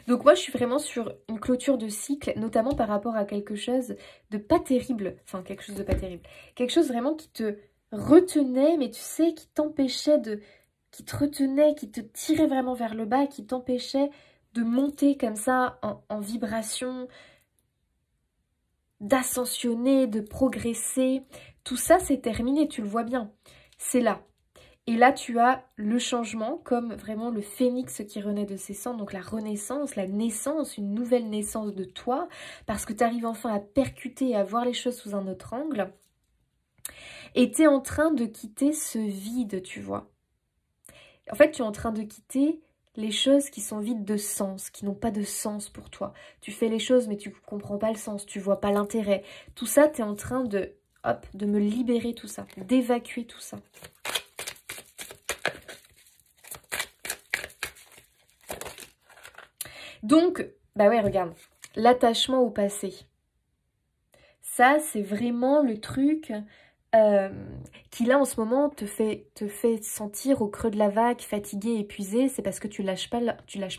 Donc moi, je suis vraiment sur une clôture de cycle, notamment par rapport à quelque chose de pas terrible. Enfin, quelque chose de pas terrible. Quelque chose vraiment qui te retenait, mais tu sais, qui t'empêchait de... Qui te retenait, qui te tirait vraiment vers le bas, qui t'empêchait de monter comme ça en vibration, d'ascensionner, de progresser. Tout ça, c'est terminé, tu le vois bien. C'est là. Et là, tu as le changement comme vraiment le phénix qui renaît de ses cendres, donc la renaissance, la naissance, une nouvelle naissance de toi, parce que tu arrives enfin à percuter, à voir les choses sous un autre angle. Et tu es en train de quitter ce vide, tu vois. En fait, tu es en train de quitter les choses qui sont vides de sens, qui n'ont pas de sens pour toi. Tu fais les choses, mais tu ne comprends pas le sens, tu vois pas l'intérêt. Tout ça, tu es en train de, hop, de me libérer tout ça, d'évacuer tout ça. Donc, bah ouais, regarde, l'attachement au passé. Ça, c'est vraiment le truc qui, là, en ce moment, te fait sentir au creux de la vague, fatigué, épuisé. C'est parce que tu lâches pas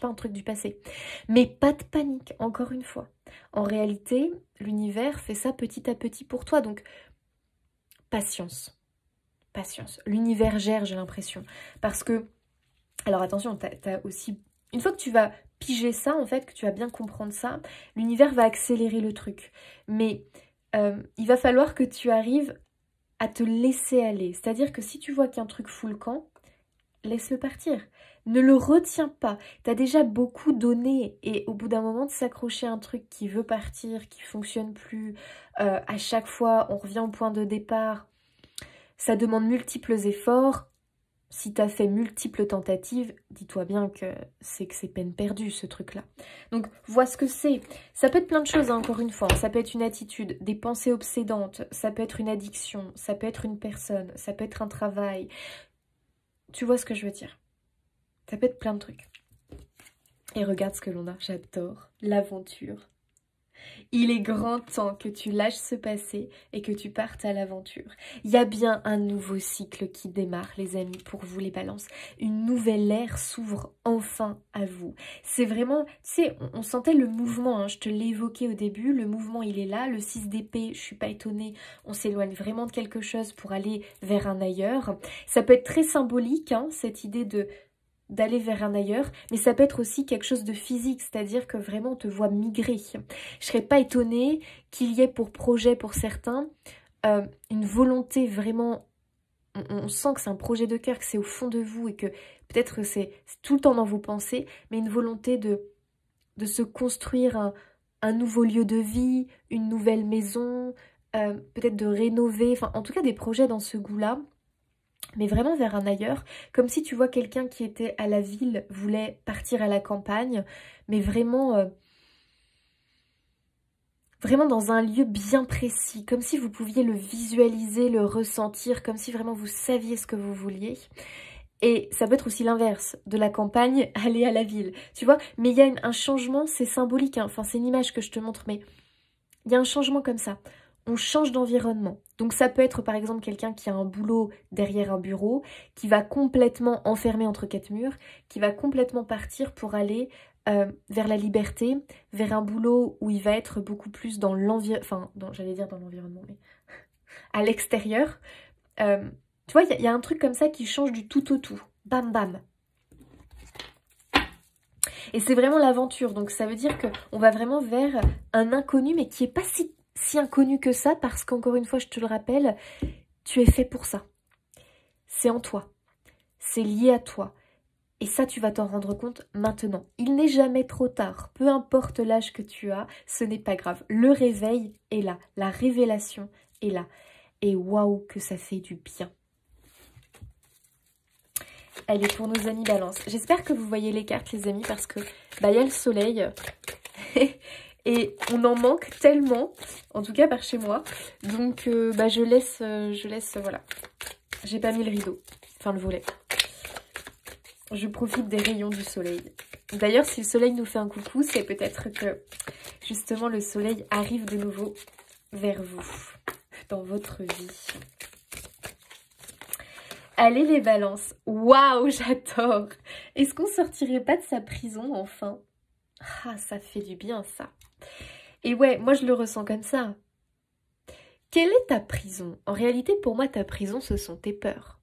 un truc du passé. Mais pas de panique, encore une fois. En réalité, l'univers fait ça petit à petit pour toi. Donc, patience. Patience. L'univers gère, j'ai l'impression. Parce que, alors attention, t'as aussi... Une fois que tu vas piger ça, en fait, que tu vas bien comprendre ça, l'univers va accélérer le truc. Mais il va falloir que tu arrives à te laisser aller. C'est-à-dire que si tu vois qu'il y a un truc full camp, laisse-le partir. Ne le retiens pas. Tu as déjà beaucoup donné et au bout d'un moment de s'accrocher à un truc qui veut partir, qui fonctionne plus, à chaque fois on revient au point de départ, ça demande multiples efforts. Si tu as fait multiples tentatives, dis-toi bien que c'est peine perdue, ce truc-là. Donc, vois ce que c'est. Ça peut être plein de choses, hein, encore une fois. Ça peut être une attitude, des pensées obsédantes, ça peut être une addiction, ça peut être une personne, ça peut être un travail. Tu vois ce que je veux dire? Ça peut être plein de trucs. Et regarde ce que l'on a, j'adore. L'aventure. Il est grand temps que tu lâches ce passé et que tu partes à l'aventure. Il y a bien un nouveau cycle qui démarre, les amis, pour vous les balances. Une nouvelle ère s'ouvre enfin à vous. C'est vraiment, tu sais, on sentait le mouvement, hein, je te l'ai évoqué au début, le mouvement il est là, le 6 d'épée, je suis pas étonnée, on s'éloigne vraiment de quelque chose pour aller vers un ailleurs. Ça peut être très symbolique, hein, cette idée d'aller vers un ailleurs, mais ça peut être aussi quelque chose de physique, c'est-à-dire que vraiment on te voit migrer. Je serais pas étonnée qu'il y ait pour projet pour certains une volonté vraiment, on sent que c'est un projet de cœur, que c'est au fond de vous et que peut-être que c'est tout le temps dans vos pensées, mais une volonté de se construire un nouveau lieu de vie, une nouvelle maison, peut-être de rénover, enfin en tout cas des projets dans ce goût-là. Mais vraiment vers un ailleurs, comme si tu vois quelqu'un qui était à la ville, voulait partir à la campagne, mais vraiment, vraiment dans un lieu bien précis, comme si vous pouviez le visualiser, le ressentir, comme si vraiment vous saviez ce que vous vouliez. Et ça peut être aussi l'inverse, de la campagne, aller à la ville, tu vois. Mais il y a un changement, c'est symbolique, hein. Enfin c'est une image que je te montre, mais il y a un changement comme ça. on change d'environnement. Donc ça peut être par exemple quelqu'un qui a un boulot derrière un bureau, qui va complètement enfermer entre quatre murs, qui va complètement partir pour aller vers la liberté, vers un boulot où il va être beaucoup plus dans l'environnement, enfin j'allais dire dans l'environnement, mais à l'extérieur. Tu vois, il y a un truc comme ça qui change du tout au tout. Bam bam. Et c'est vraiment l'aventure, donc ça veut dire qu'on va vraiment vers un inconnu, mais qui n'est pas si inconnu que ça, parce qu'encore une fois, je te le rappelle, tu es fait pour ça. C'est en toi, c'est lié à toi. Et ça, tu vas t'en rendre compte maintenant. Il n'est jamais trop tard, peu importe l'âge que tu as, ce n'est pas grave. Le réveil est là, la révélation est là. Et waouh, que ça fait du bien. Elle est pour nos amis Balance. J'espère que vous voyez les cartes, les amis, parce que bah, y a le soleil. Et on en manque tellement, en tout cas par chez moi. Donc bah, je laisse, voilà. J'ai pas mis le rideau, enfin le volet. Je profite des rayons du soleil. D'ailleurs, si le soleil nous fait un coucou, c'est peut-être que justement le soleil arrive de nouveau vers vous, dans votre vie. Allez les balances. Waouh, j'adore. Est-ce qu'on sortirait pas de sa prison enfin? Ah, ça fait du bien ça. Et ouais, moi je le ressens comme ça. Quelle est ta prison? En réalité, pour moi, ta prison, ce sont tes peurs.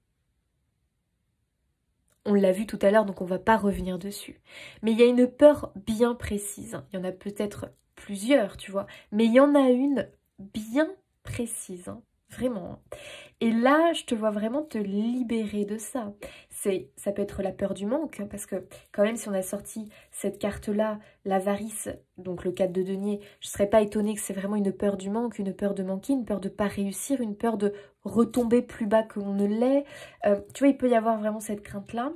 On l'a vu tout à l'heure, donc on va pas revenir dessus. Mais il y a une peur bien précise. Il y en a peut-être plusieurs, tu vois. Mais il y en a une bien précise, hein. Vraiment. Et là, je te vois vraiment te libérer de ça. Ça peut être la peur du manque, hein, parce que quand même, si on a sorti cette carte-là, l'avarice, donc le 4 de denier, je ne serais pas étonnée que c'est vraiment une peur du manque, une peur de manquer, une peur de ne pas réussir, une peur de retomber plus bas que l'on ne l'est. Tu vois, il peut y avoir vraiment cette crainte-là.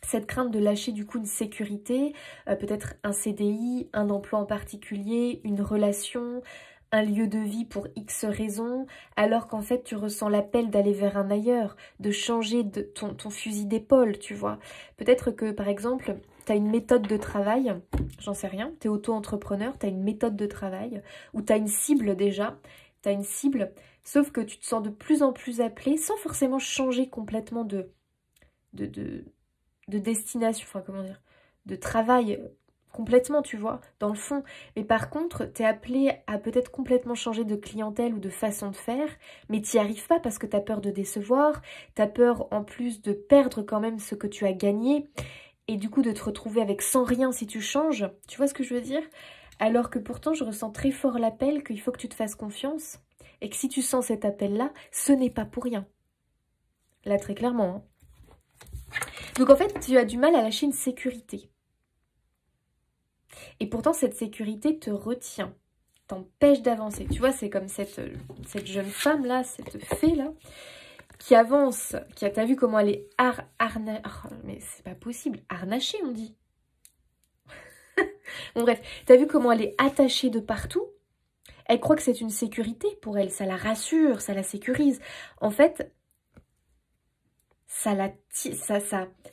Cette crainte de lâcher du coup une sécurité, peut-être un CDI, un emploi en particulier, une relation, un lieu de vie pour X raisons, alors qu'en fait tu ressens l'appel d'aller vers un ailleurs, de changer de ton fusil d'épaule, tu vois. Peut-être que par exemple, tu as une méthode de travail, j'en sais rien, tu es auto-entrepreneur, tu as une méthode de travail, ou tu as une cible déjà, tu as une cible, sauf que tu te sens de plus en plus appelé, sans forcément changer complètement de destination, enfin comment dire, de travail complètement, tu vois, dans le fond. Mais par contre, tu es appelé à peut-être complètement changer de clientèle ou de façon de faire, mais tu n'y arrives pas parce que tu as peur de décevoir, tu as peur en plus de perdre quand même ce que tu as gagné, et du coup de te retrouver avec sans rien si tu changes, tu vois ce que je veux dire? Alors que pourtant, je ressens très fort l'appel qu'il faut que tu te fasses confiance, et que si tu sens cet appel-là, ce n'est pas pour rien. Là, très clairement, hein. Donc en fait, tu as du mal à lâcher une sécurité. Et pourtant, cette sécurité te retient, t'empêche d'avancer. Tu vois, c'est comme cette jeune femme-là, cette fée-là, qui avance, t'as vu comment elle est mais c'est pas possible, harnachée, on dit. Bon bref, t'as vu comment elle est attachée de partout? Elle croit que c'est une sécurité pour elle, ça la rassure, ça la sécurise. En fait, ça la tire,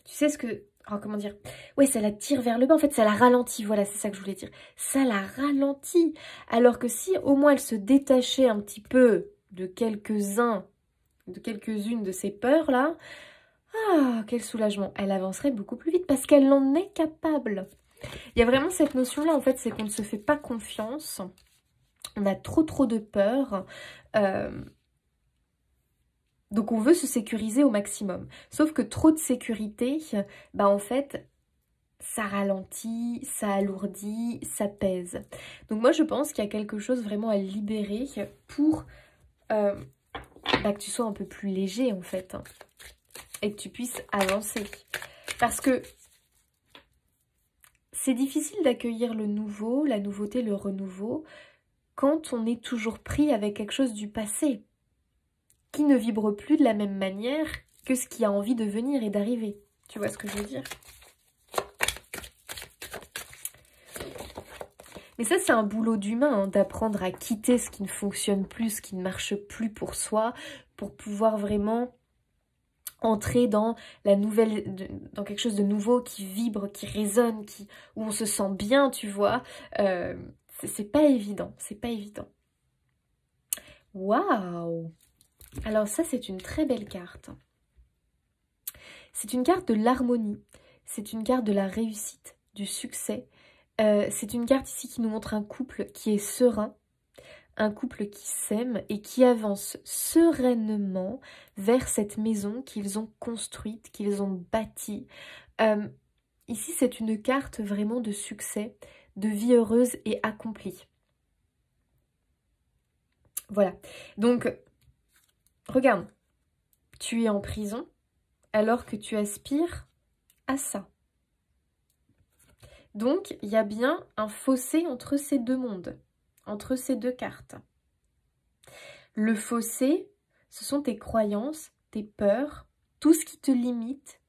tu sais ce que, oh, comment dire, ouais, ça la tire vers le bas, en fait, ça la ralentit, voilà, c'est ça que je voulais dire, ça la ralentit, alors que si au moins elle se détachait un petit peu de quelques-unes de ces peurs-là, ah, quel soulagement, elle avancerait beaucoup plus vite, parce qu'elle en est capable. Il y a vraiment cette notion-là, en fait, c'est qu'on ne se fait pas confiance, on a trop de peur, donc on veut se sécuriser au maximum. Sauf que trop de sécurité, bah en fait, ça ralentit, ça alourdit, ça pèse. Donc moi je pense qu'il y a quelque chose vraiment à libérer pour bah, que tu sois un peu plus léger en fait. Hein, et que tu puisses avancer. Parce que c'est difficile d'accueillir le nouveau, la nouveauté, le renouveau, quand on est toujours pris avec quelque chose du passé, qui ne vibre plus de la même manière que ce qui a envie de venir et d'arriver. Tu vois ce que je veux dire? Mais ça, c'est un boulot d'humain, hein, d'apprendre à quitter ce qui ne fonctionne plus, ce qui ne marche plus pour soi, pour pouvoir vraiment entrer dans la nouvelle, dans quelque chose de nouveau qui vibre, qui résonne, où on se sent bien, tu vois. C'est pas évident, c'est pas évident. Waouh! Alors ça, c'est une très belle carte. C'est une carte de l'harmonie. C'est une carte de la réussite, du succès. C'est une carte ici qui nous montre un couple qui est serein, un couple qui s'aime et qui avance sereinement vers cette maison qu'ils ont construite, qu'ils ont bâtie. Ici, c'est une carte vraiment de succès, de vie heureuse et accomplie. Voilà. Donc, regarde, tu es en prison alors que tu aspires à ça. Donc, il y a bien un fossé entre ces deux mondes, entre ces deux cartes. Le fossé, ce sont tes croyances, tes peurs, tout ce qui te limite,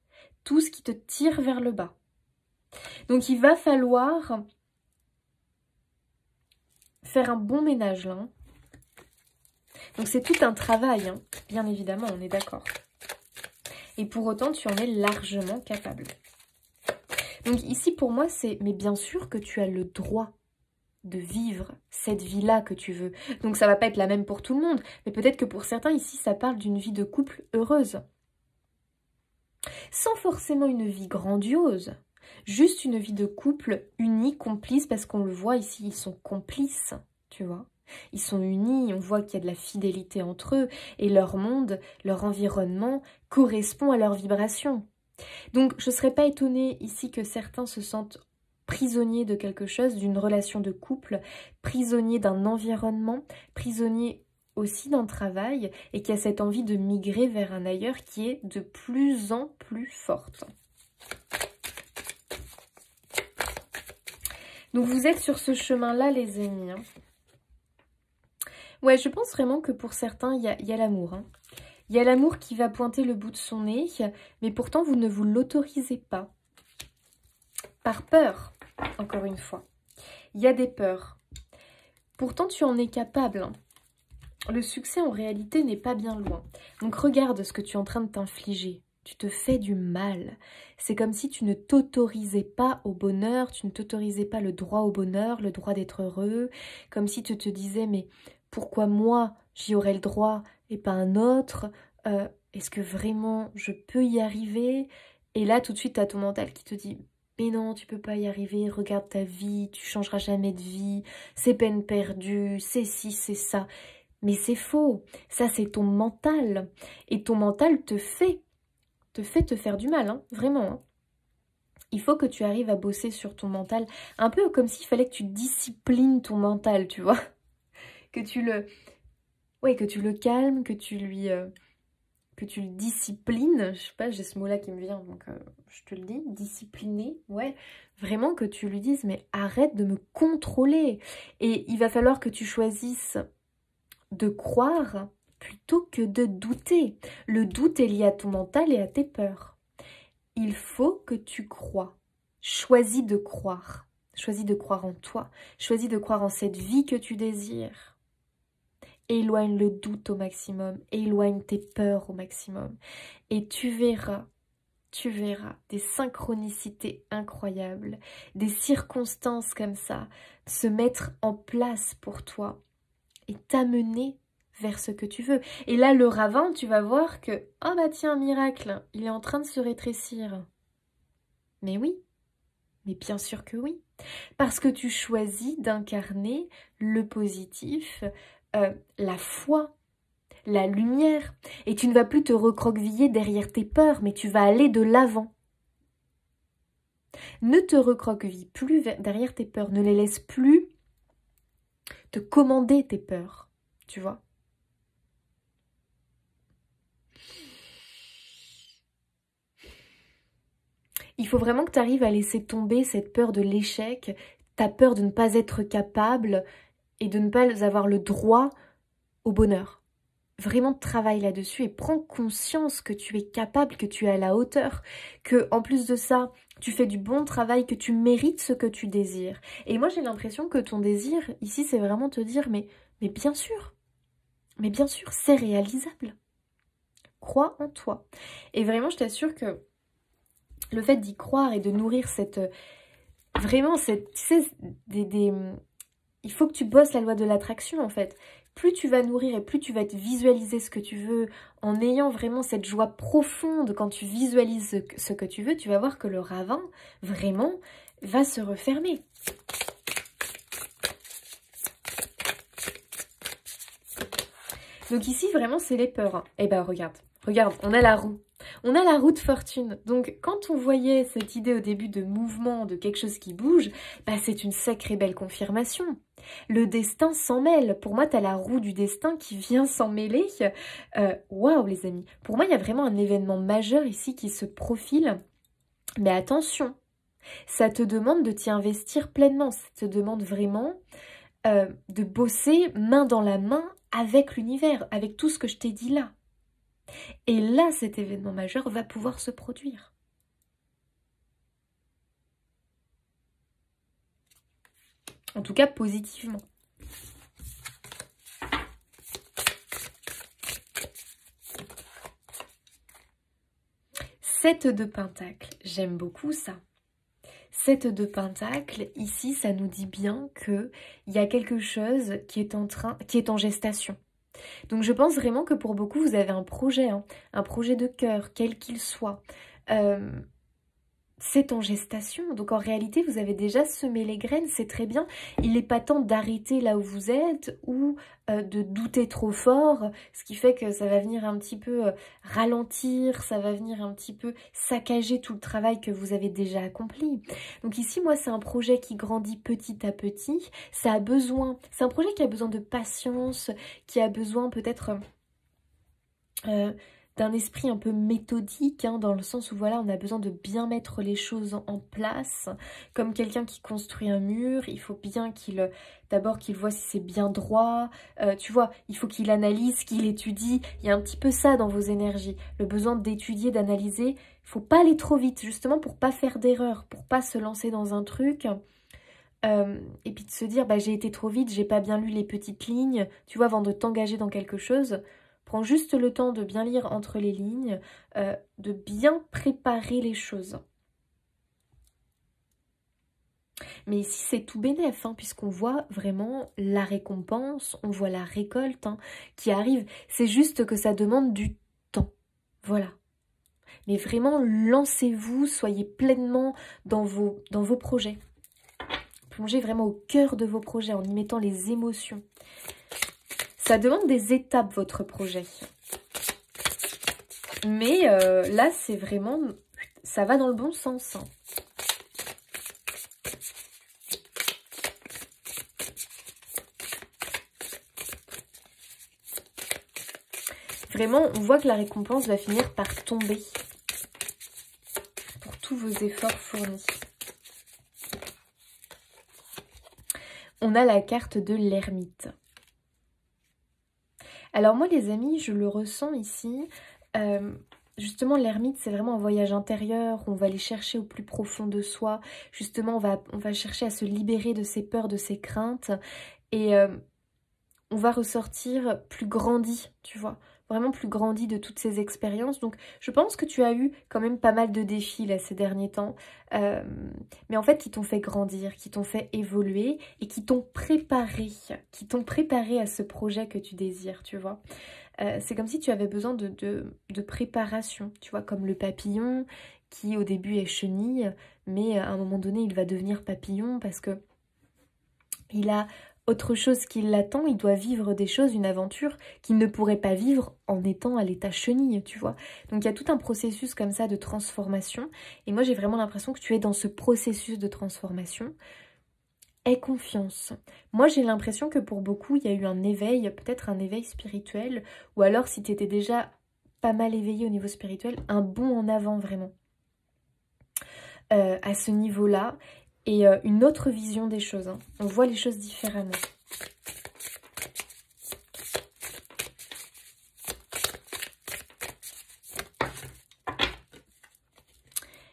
tout ce qui te tire vers le bas. Donc, il va falloir faire un bon ménage là. Donc, c'est tout un travail, hein, bien évidemment, on est d'accord. Et pour autant, tu en es largement capable. Donc ici, pour moi, c'est... Mais bien sûr que tu as le droit de vivre cette vie-là que tu veux. Donc ça va pas être la même pour tout le monde. Mais peut-être que pour certains, ici, ça parle d'une vie de couple heureuse. Sans forcément une vie grandiose. Juste une vie de couple unis, complice. Parce qu'on le voit ici, ils sont complices, tu vois. Ils sont unis, on voit qu'il y a de la fidélité entre eux. Et leur monde, leur environnement correspond à leur vibration. Donc, je ne serais pas étonnée ici que certains se sentent prisonniers de quelque chose, d'une relation de couple, prisonniers d'un environnement, prisonniers aussi d'un travail, et qu'il y a cette envie de migrer vers un ailleurs qui est de plus en plus forte. Donc, vous êtes sur ce chemin-là, les amis. Hein. Ouais, je pense vraiment que pour certains, il y a l'amour. Hein. Il y a l'amour qui va pointer le bout de son nez, mais pourtant vous ne vous l'autorisez pas. Par peur, encore une fois. Il y a des peurs. Pourtant tu en es capable. Le succès en réalité n'est pas bien loin. Donc regarde ce que tu es en train de t'infliger. Tu te fais du mal. C'est comme si tu ne t'autorisais pas au bonheur, tu ne t'autorisais pas le droit au bonheur, le droit d'être heureux. Comme si tu te disais, mais pourquoi moi j'y aurais le droit et pas un autre, est-ce que vraiment je peux y arriver? Et là tout de suite tu as ton mental qui te dit mais non tu peux pas y arriver, regarde ta vie, tu changeras jamais de vie, c'est peine perdue, c'est ci, c'est ça. Mais c'est faux, ça c'est ton mental, et ton mental te fait te faire du mal, hein, vraiment. Hein. Il faut que tu arrives à bosser sur ton mental, un peu comme s'il fallait que tu disciplines ton mental, tu vois, que tu le... Ouais, que tu le calmes, que tu le disciplines. Je sais pas, j'ai ce mot-là qui me vient, donc je te le dis, discipliner, ouais. Vraiment que tu lui dises, mais arrête de me contrôler. Et il va falloir que tu choisisses de croire plutôt que de douter. Le doute est lié à ton mental et à tes peurs. Il faut que tu crois. Choisis de croire. Choisis de croire en toi. Choisis de croire en cette vie que tu désires. Éloigne le doute au maximum, éloigne tes peurs au maximum. Et tu verras des synchronicités incroyables, des circonstances comme ça se mettre en place pour toi et t'amener vers ce que tu veux. Et là, le ravin, tu vas voir que, oh bah tiens, miracle, il est en train de se rétrécir. Mais oui, mais bien sûr que oui. Parce que tu choisis d'incarner le positif, la foi, la lumière. Et tu ne vas plus te recroqueviller derrière tes peurs, mais tu vas aller de l'avant. Ne te recroqueville plus derrière tes peurs. Ne les laisse plus te commander tes peurs. Tu vois ? Il faut vraiment que tu arrives à laisser tomber cette peur de l'échec, ta peur de ne pas être capable et de ne pas avoir le droit au bonheur. Vraiment travaille là-dessus et prends conscience que tu es capable, que tu es à la hauteur, que en plus de ça, tu fais du bon travail, que tu mérites ce que tu désires. Et moi, j'ai l'impression que ton désir, ici, c'est vraiment te dire, mais bien sûr, c'est réalisable. Crois en toi. Et vraiment, je t'assure que le fait d'y croire et de nourrir cette... Vraiment, cette... Tu sais, il faut que tu bosses la loi de l'attraction, en fait. plus tu vas nourrir et plus tu vas te visualiser ce que tu veux, en ayant vraiment cette joie profonde quand tu visualises ce que tu veux, tu vas voir que le ravin, vraiment, va se refermer. Donc ici, vraiment, c'est les peurs. Hein. Eh ben, regarde, on a la roue. On a la roue de fortune. Donc, quand on voyait cette idée au début de mouvement, de quelque chose qui bouge, bah, c'est une sacrée belle confirmation. Le destin s'en mêle. Pour moi, tu as la roue du destin qui vient s'en mêler. Waouh, les amis. Pour moi, il y a vraiment un événement majeur ici qui se profile. Mais attention, ça te demande de t'y investir pleinement. Ça te demande vraiment de bosser main dans la main avec l'univers, avec tout ce que je t'ai dit là. Et là, cet événement majeur va pouvoir se produire. En tout cas, positivement. Sept de Pentacle, j'aime beaucoup ça. 7 de Pentacle, ici, ça nous dit bien qu'il y a quelque chose qui est en gestation. Donc je pense vraiment que pour beaucoup, vous avez un projet de cœur, quel qu'il soit. C'est en gestation, donc en réalité, vous avez déjà semé les graines, c'est très bien. Il n'est pas temps d'arrêter là où vous êtes ou de douter trop fort, ce qui fait que ça va venir un petit peu ralentir, ça va venir un petit peu saccager tout le travail que vous avez déjà accompli. Donc ici, moi, c'est un projet qui grandit petit à petit, c'est un projet qui a besoin de patience, qui a besoin peut-être... d'un esprit un peu méthodique, hein, dans le sens où voilà, on a besoin de bien mettre les choses en place. Comme quelqu'un qui construit un mur, il faut bien d'abord qu'il voit si c'est bien droit. Tu vois, il faut qu'il analyse, qu'il étudie. Il y a un petit peu ça dans vos énergies. Le besoin d'étudier, d'analyser. Il ne faut pas aller trop vite, justement pour pas faire d'erreur, pour pas se lancer dans un truc. Et puis de se dire, bah, j'ai été trop vite, j'ai pas bien lu les petites lignes. Tu vois, avant de t'engager dans quelque chose... Prends juste le temps de bien lire entre les lignes, de bien préparer les choses. Mais ici, c'est tout bénef, hein, puisqu'on voit vraiment la récompense, on voit la récolte qui arrive. C'est juste que ça demande du temps. Voilà. Mais vraiment, lancez-vous, soyez pleinement dans vos projets. Plongez vraiment au cœur de vos projets en y mettant les émotions. Ça demande des étapes, votre projet. Mais là, c'est vraiment... Ça va dans le bon sens. Hein. Vraiment, on voit que la récompense va finir par tomber. Pour tous vos efforts fournis. On a la carte de l'ermite. Alors moi les amis, je le ressens ici, justement l'ermite c'est vraiment un voyage intérieur, on va aller chercher au plus profond de soi, justement on va chercher à se libérer de ses peurs, de ses craintes, et on va ressortir plus grandi, tu vois, vraiment plus grandi de toutes ces expériences. Donc je pense que tu as eu quand même pas mal de défis là ces derniers temps, mais en fait qui t'ont fait grandir, qui t'ont fait évoluer et qui t'ont préparé à ce projet que tu désires, tu vois. C'est comme si tu avais besoin de préparation, tu vois, comme le papillon qui au début est chenille, mais à un moment donné il va devenir papillon parce que il a autre chose qui l'attend, il doit vivre des choses, une aventure qu'il ne pourrait pas vivre en étant à l'état chenille, tu vois. Donc il y a tout un processus comme ça de transformation, et moi j'ai vraiment l'impression que tu es dans ce processus de transformation. Aie confiance. Moi j'ai l'impression que pour beaucoup il y a eu un éveil, peut-être un éveil spirituel, ou alors si tu étais déjà pas mal éveillé au niveau spirituel, un bond en avant vraiment. À ce niveau-là, et une autre vision des choses. Hein. On voit les choses différemment.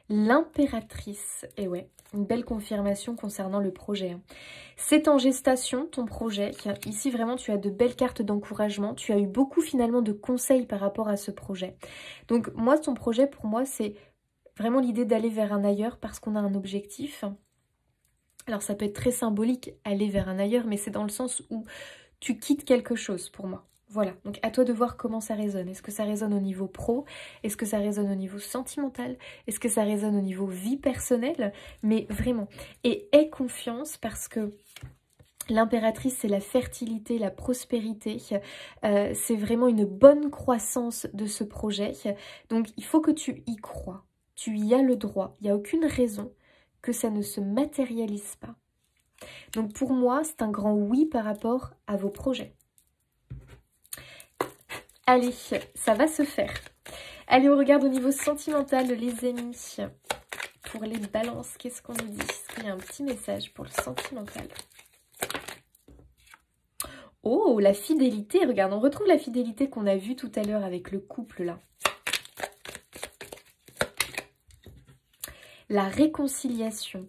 L'impératrice, et ouais, une belle confirmation concernant le projet. Hein. C'est en gestation ton projet. Ici vraiment tu as de belles cartes d'encouragement. Tu as eu beaucoup finalement de conseils par rapport à ce projet. Donc moi ton projet pour moi c'est vraiment l'idée d'aller vers un ailleurs parce qu'on a un objectif. Alors ça peut être très symbolique, aller vers un ailleurs, mais c'est dans le sens où tu quittes quelque chose pour moi. Voilà, donc à toi de voir comment ça résonne. Est-ce que ça résonne au niveau pro? Est-ce que ça résonne au niveau sentimental? Est-ce que ça résonne au niveau vie personnelle? Mais vraiment. Et aie confiance parce que l'impératrice, c'est la fertilité, la prospérité. C'est vraiment une bonne croissance de ce projet. Donc il faut que tu y crois. Tu y as le droit. Il n'y a aucune raison que ça ne se matérialise pas. Donc pour moi, c'est un grand oui par rapport à vos projets. Allez, ça va se faire. Allez, on regarde au niveau sentimental, les amis. Pour les balances, qu'est-ce qu'on nous dit? Est-ce qu'il y a un petit message pour le sentimental? Oh, la fidélité. Regarde, on retrouve la fidélité qu'on a vue tout à l'heure avec le couple, là. La réconciliation.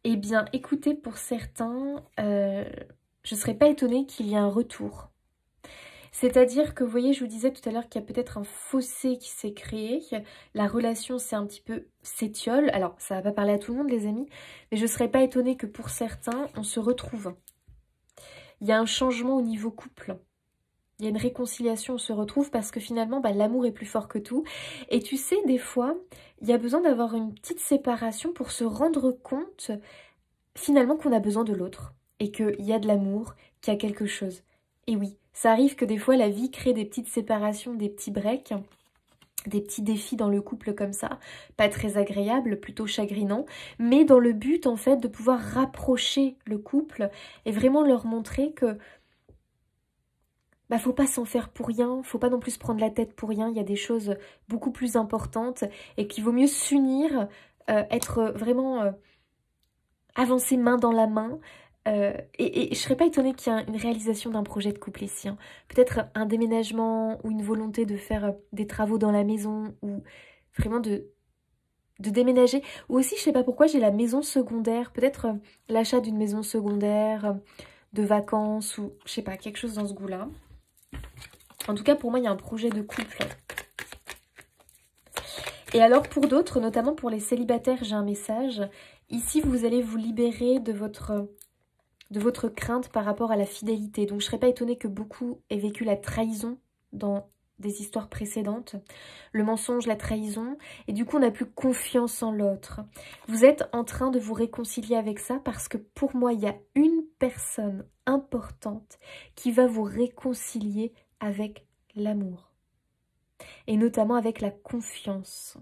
Eh bien, écoutez, pour certains, je ne serais pas étonnée qu'il y ait un retour. C'est-à-dire que, vous voyez, je vous disais tout à l'heure qu'il y a peut-être un fossé qui s'est créé. La relation, c'est un petit peu s'étiole. Alors, ça ne va pas parler à tout le monde, les amis. Mais je ne serais pas étonnée que pour certains, on se retrouve. Il y a un changement au niveau couple. Il y a une réconciliation, on se retrouve parce que finalement, l'amour est plus fort que tout. Et tu sais, des fois, il y a besoin d'avoir une petite séparation pour se rendre compte finalement qu'on a besoin de l'autre. Et qu'il y a de l'amour, qu'il y a quelque chose. Et oui, ça arrive que des fois la vie crée des petites séparations, des petits breaks, des petits défis dans le couple comme ça, pas très agréables, plutôt chagrinants, mais dans le but en fait de pouvoir rapprocher le couple et vraiment leur montrer que faut pas s'en faire pour rien, faut pas non plus se prendre la tête pour rien, il y a des choses beaucoup plus importantes et qu'il vaut mieux s'unir, être vraiment avancer main dans la main. Et je serais pas étonnée qu'il y ait une réalisation d'un projet de couple ici. Hein. Peut-être un déménagement ou une volonté de faire des travaux dans la maison ou vraiment de déménager. Ou aussi, je sais pas pourquoi, j'ai la maison secondaire. Peut-être l'achat d'une maison secondaire, de vacances ou je sais pas, quelque chose dans ce goût-là. En tout cas, pour moi, il y a un projet de couple. Et alors, pour d'autres, notamment pour les célibataires, j'ai un message. Ici, vous allez vous libérer de votre crainte par rapport à la fidélité. Donc je ne serais pas étonnée que beaucoup aient vécu la trahison dans des histoires précédentes. Le mensonge, la trahison. Et du coup, on n'a plus confiance en l'autre. Vous êtes en train de vous réconcilier avec ça parce que pour moi, il y a une personne importante qui va vous réconcilier avec l'amour. Et notamment avec la confiance.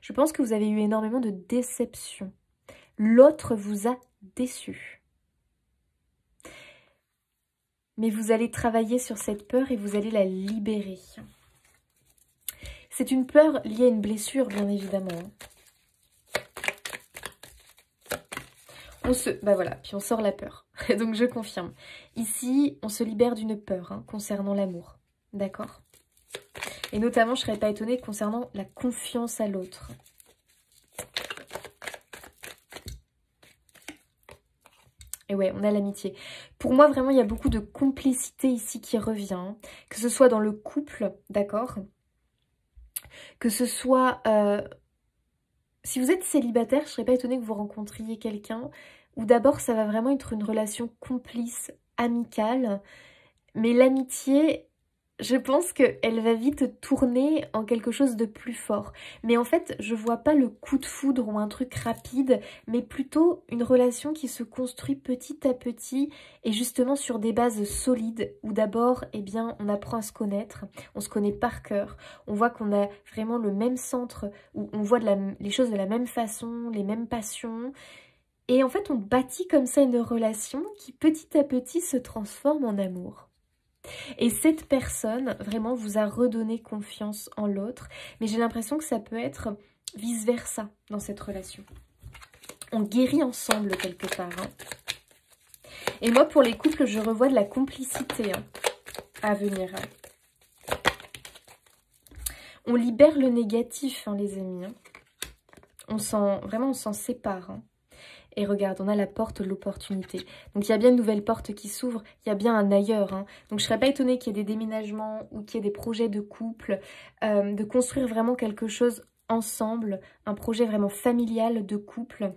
Je pense que vous avez eu énormément de déceptions. L'autre vous a déçu. Mais vous allez travailler sur cette peur et vous allez la libérer. C'est une peur liée à une blessure, bien évidemment. Voilà, puis on sort la peur. Donc je confirme. Ici, on se libère d'une peur concernant l'amour. D'accord? Et notamment, je ne serais pas étonnée concernant la confiance à l'autre. Et ouais, on a l'amitié. Pour moi, vraiment, il y a beaucoup de complicité ici qui revient. Que ce soit dans le couple, d'accord? Que ce soit... si vous êtes célibataire, je ne serais pas étonnée que vous rencontriez quelqu'un où d'abord, ça va vraiment être une relation complice, amicale. Mais l'amitié... je pense qu'elle va vite tourner en quelque chose de plus fort. Mais en fait, je vois pas le coup de foudre ou un truc rapide, mais plutôt une relation qui se construit petit à petit et justement sur des bases solides où d'abord, eh bien, on apprend à se connaître, on se connaît par cœur, on voit qu'on a vraiment le même centre, où on voit les choses de la même façon, les mêmes passions. Et en fait, on bâtit comme ça une relation qui petit à petit se transforme en amour. Et cette personne, vraiment, vous a redonné confiance en l'autre. Mais j'ai l'impression que ça peut être vice-versa dans cette relation. On guérit ensemble quelque part. Et moi, pour les couples, je revois de la complicité à venir. On libère le négatif, les amis. On s'en sépare. Et regarde, on a la porte de l'opportunité. Donc, il y a bien une nouvelle porte qui s'ouvre. Il y a bien un ailleurs. Donc, je ne serais pas étonnée qu'il y ait des déménagements ou qu'il y ait des projets de couple. De construire vraiment quelque chose ensemble. Un projet vraiment familial de couple.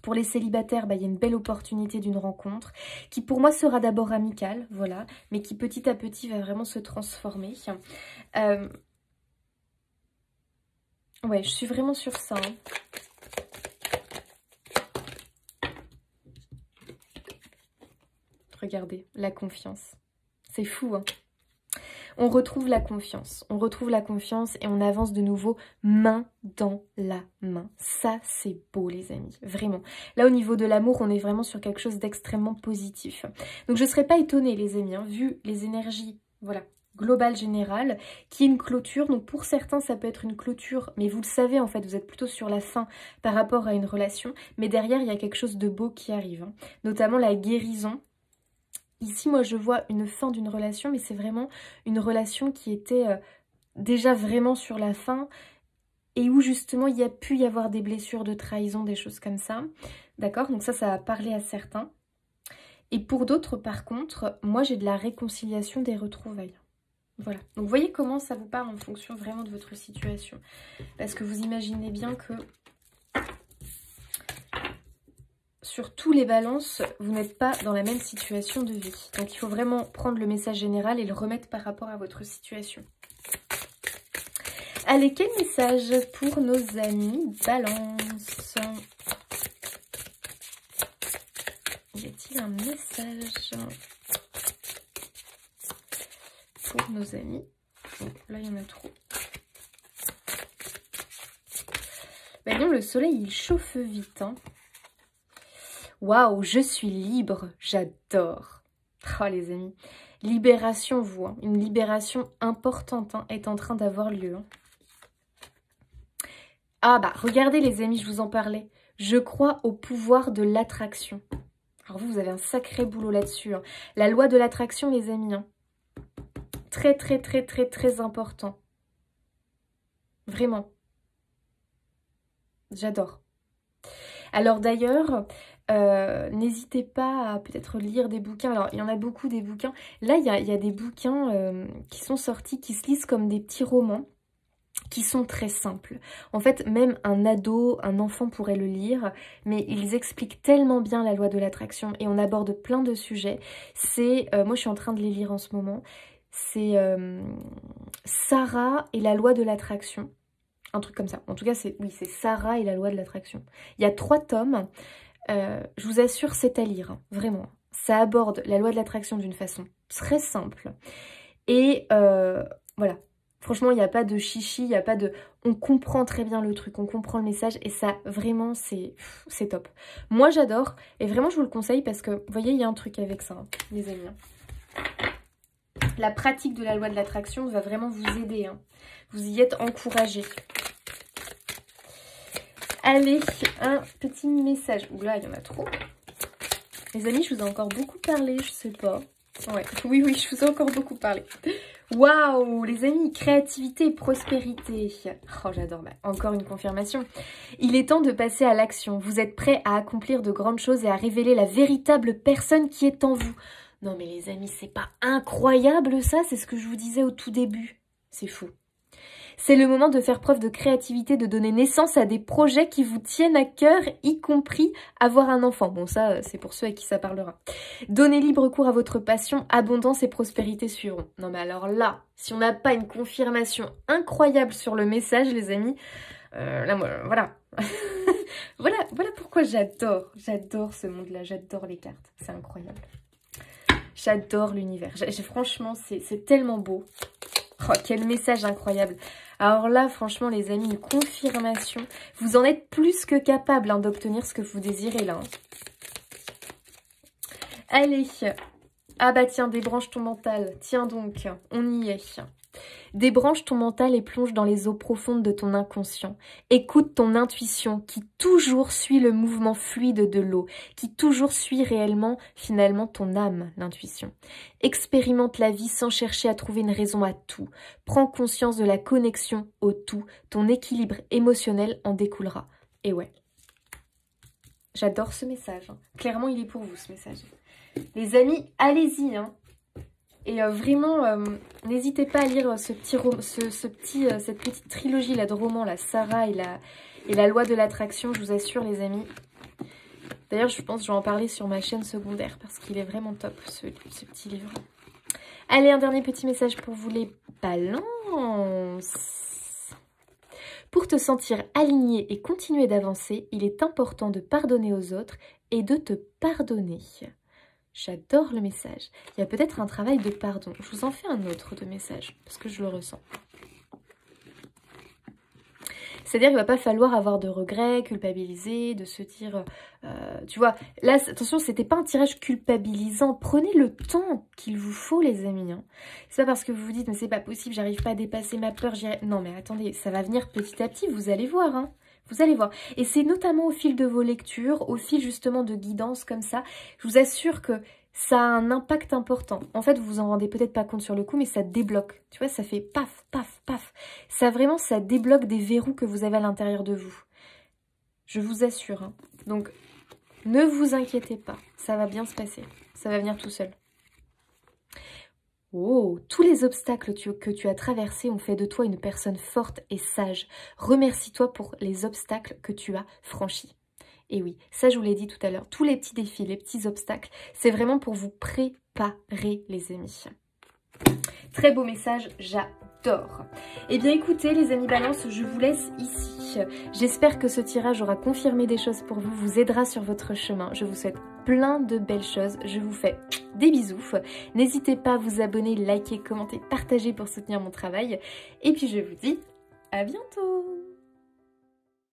Pour les célibataires, il y a une belle opportunité d'une rencontre qui pour moi sera d'abord amicale, voilà, mais qui petit à petit va vraiment se transformer. Ouais, je suis vraiment sur ça. Hein. Regardez, la confiance. C'est fou, hein. On retrouve la confiance. On retrouve la confiance et on avance de nouveau main dans la main. Ça, c'est beau, les amis. Vraiment. Là, au niveau de l'amour, on est vraiment sur quelque chose d'extrêmement positif. Donc, je ne serais pas étonnée, les amis, hein, vu les énergies, voilà, globale générale, qui est une clôture. Donc pour certains, ça peut être une clôture, mais vous le savez, en fait, vous êtes plutôt sur la fin par rapport à une relation. Mais derrière, il y a quelque chose de beau qui arrive, hein. Notamment la guérison. Ici, moi, je vois une fin d'une relation, mais c'est vraiment une relation qui était déjà vraiment sur la fin et où justement, il y a pu y avoir des blessures de trahison, des choses comme ça. D'accord? Donc ça va parler à certains. Et pour d'autres, par contre, moi, j'ai de la réconciliation, des retrouvailles. Voilà. Donc, vous voyez comment ça vous parle en fonction vraiment de votre situation. Parce que vous imaginez bien que sur tous les balances, vous n'êtes pas dans la même situation de vie. Donc, il faut vraiment prendre le message général et le remettre par rapport à votre situation. Allez, quel message pour nos amis Balance? Y a-t-il un message pour nos amis? Oh, là, il y en a trop. Ben non, le soleil, il chauffe vite, hein. Waouh, je suis libre, j'adore. Oh les amis, libération, vous, hein. Une libération importante, hein, est en train d'avoir lieu. Hein. Ah bah, regardez les amis, je vous en parlais. Je crois au pouvoir de l'attraction. Alors vous avez un sacré boulot là-dessus. Hein. La loi de l'attraction, les amis. Hein. Très, très, très, très, très important. Vraiment. J'adore. Alors d'ailleurs... n'hésitez pas à peut-être lire des bouquins. Alors, il y en a beaucoup des bouquins. Là, il y a des bouquins qui sont sortis, qui se lisent comme des petits romans, qui sont très simples. En fait, même un ado, un enfant pourrait le lire, mais ils expliquent tellement bien la loi de l'attraction et on aborde plein de sujets. C'est, moi, je suis en train de les lire en ce moment. C'est Sarah et la loi de l'attraction. Un truc comme ça. En tout cas, c'est Sarah et la loi de l'attraction. Il y a 3 tomes. Je vous assure, c'est à lire, hein, vraiment. Ça aborde la loi de l'attraction d'une façon très simple. Et voilà, franchement, il n'y a pas de chichi, il n'y a pas de... On comprend très bien le truc, on comprend le message et ça, vraiment, c'est top. Moi, j'adore et vraiment, je vous le conseille parce que, vous voyez, il y a un truc avec ça, hein, les amis. Hein. La pratique de la loi de l'attraction va vraiment vous aider. Hein. Vous y êtes encouragés. Allez, un petit message. Oula, il y en a trop. Les amis, je vous ai encore beaucoup parlé, je sais pas. Ouais, oui, je vous ai encore beaucoup parlé. Waouh, les amis, créativité et prospérité. Oh, j'adore. Bah, encore une confirmation. Il est temps de passer à l'action. Vous êtes prêts à accomplir de grandes choses et à révéler la véritable personne qui est en vous. Non, mais les amis, c'est pas incroyable ça? C'est ce que je vous disais au tout début. C'est fou. C'est le moment de faire preuve de créativité, de donner naissance à des projets qui vous tiennent à cœur, y compris avoir un enfant. Bon, ça, c'est pour ceux à qui ça parlera. Donnez libre cours à votre passion, abondance et prospérité suivront. Non mais alors là, si on n'a pas une confirmation incroyable sur le message, les amis, là, moi, voilà. voilà pourquoi j'adore ce monde-là, j'adore les cartes, c'est incroyable. J'adore l'univers, franchement, c'est tellement beau. Oh, quel message incroyable. Alors là, franchement, les amis, une confirmation. Vous en êtes plus que capable hein, d'obtenir ce que vous désirez là. Hein. Allez. Ah bah tiens, débranche ton mental. Tiens donc, on y est. Débranche ton mental et plonge dans les eaux profondes de ton inconscient. Écoute ton intuition qui toujours suit le mouvement fluide de l'eau, qui toujours suit réellement, finalement, ton âme, l'intuition. Expérimente la vie sans chercher à trouver une raison à tout. Prends conscience de la connexion au tout. Ton équilibre émotionnel en découlera. Et ouais, j'adore ce message. Hein. Clairement, il est pour vous, ce message. Les amis, allez-y, hein. Et vraiment, n'hésitez pas à lire cette petite trilogie là, de romans, là, Sarah et la loi de l'attraction. Je vous assure, les amis, D'ailleurs, je pense que je vais en parler sur ma chaîne secondaire parce qu'il est vraiment top, ce petit livre. Allez, un dernier petit message pour vous les balances. Pour te sentir aligné et continuer d'avancer, il est important de pardonner aux autres et de te pardonner. J'adore le message. Il y a peut-être un travail de pardon. Je vous en fais un autre de message parce que je le ressens. C'est-à-dire qu'il ne va pas falloir avoir de regrets, culpabiliser, de se dire... tu vois, là, attention, c'était pas un tirage culpabilisant. Prenez le temps qu'il vous faut, les amis. Hein. C'est pas parce que vous vous dites, mais c'est pas possible, j'arrive pas à dépasser ma peur. Non, mais attendez, ça va venir petit à petit, vous allez voir. Hein. Vous allez voir. Et c'est notamment au fil de vos lectures, au fil justement de guidance comme ça. Je vous assure que ça a un impact important. En fait, vous vous en rendez peut-être pas compte sur le coup, mais ça débloque. Tu vois, ça fait paf, paf, paf. Ça vraiment, ça débloque des verrous que vous avez à l'intérieur de vous. Je vous assure. Hein. Donc, ne vous inquiétez pas. Ça va bien se passer. Ça va venir tout seul. Oh, tous les obstacles que tu as traversés ont fait de toi une personne forte et sage. Remercie-toi pour les obstacles que tu as franchis. Et oui, ça je vous l'ai dit tout à l'heure, tous les petits défis, les petits obstacles, c'est vraiment pour vous préparer les amis. Très beau message, j'adore. Eh bien écoutez les amis Balance, je vous laisse ici. J'espère que ce tirage aura confirmé des choses pour vous, vous aidera sur votre chemin. Je vous souhaite plein de belles choses, je vous fais des bisous. N'hésitez pas à vous abonner, liker, commenter, partager pour soutenir mon travail. Et puis je vous dis à bientôt.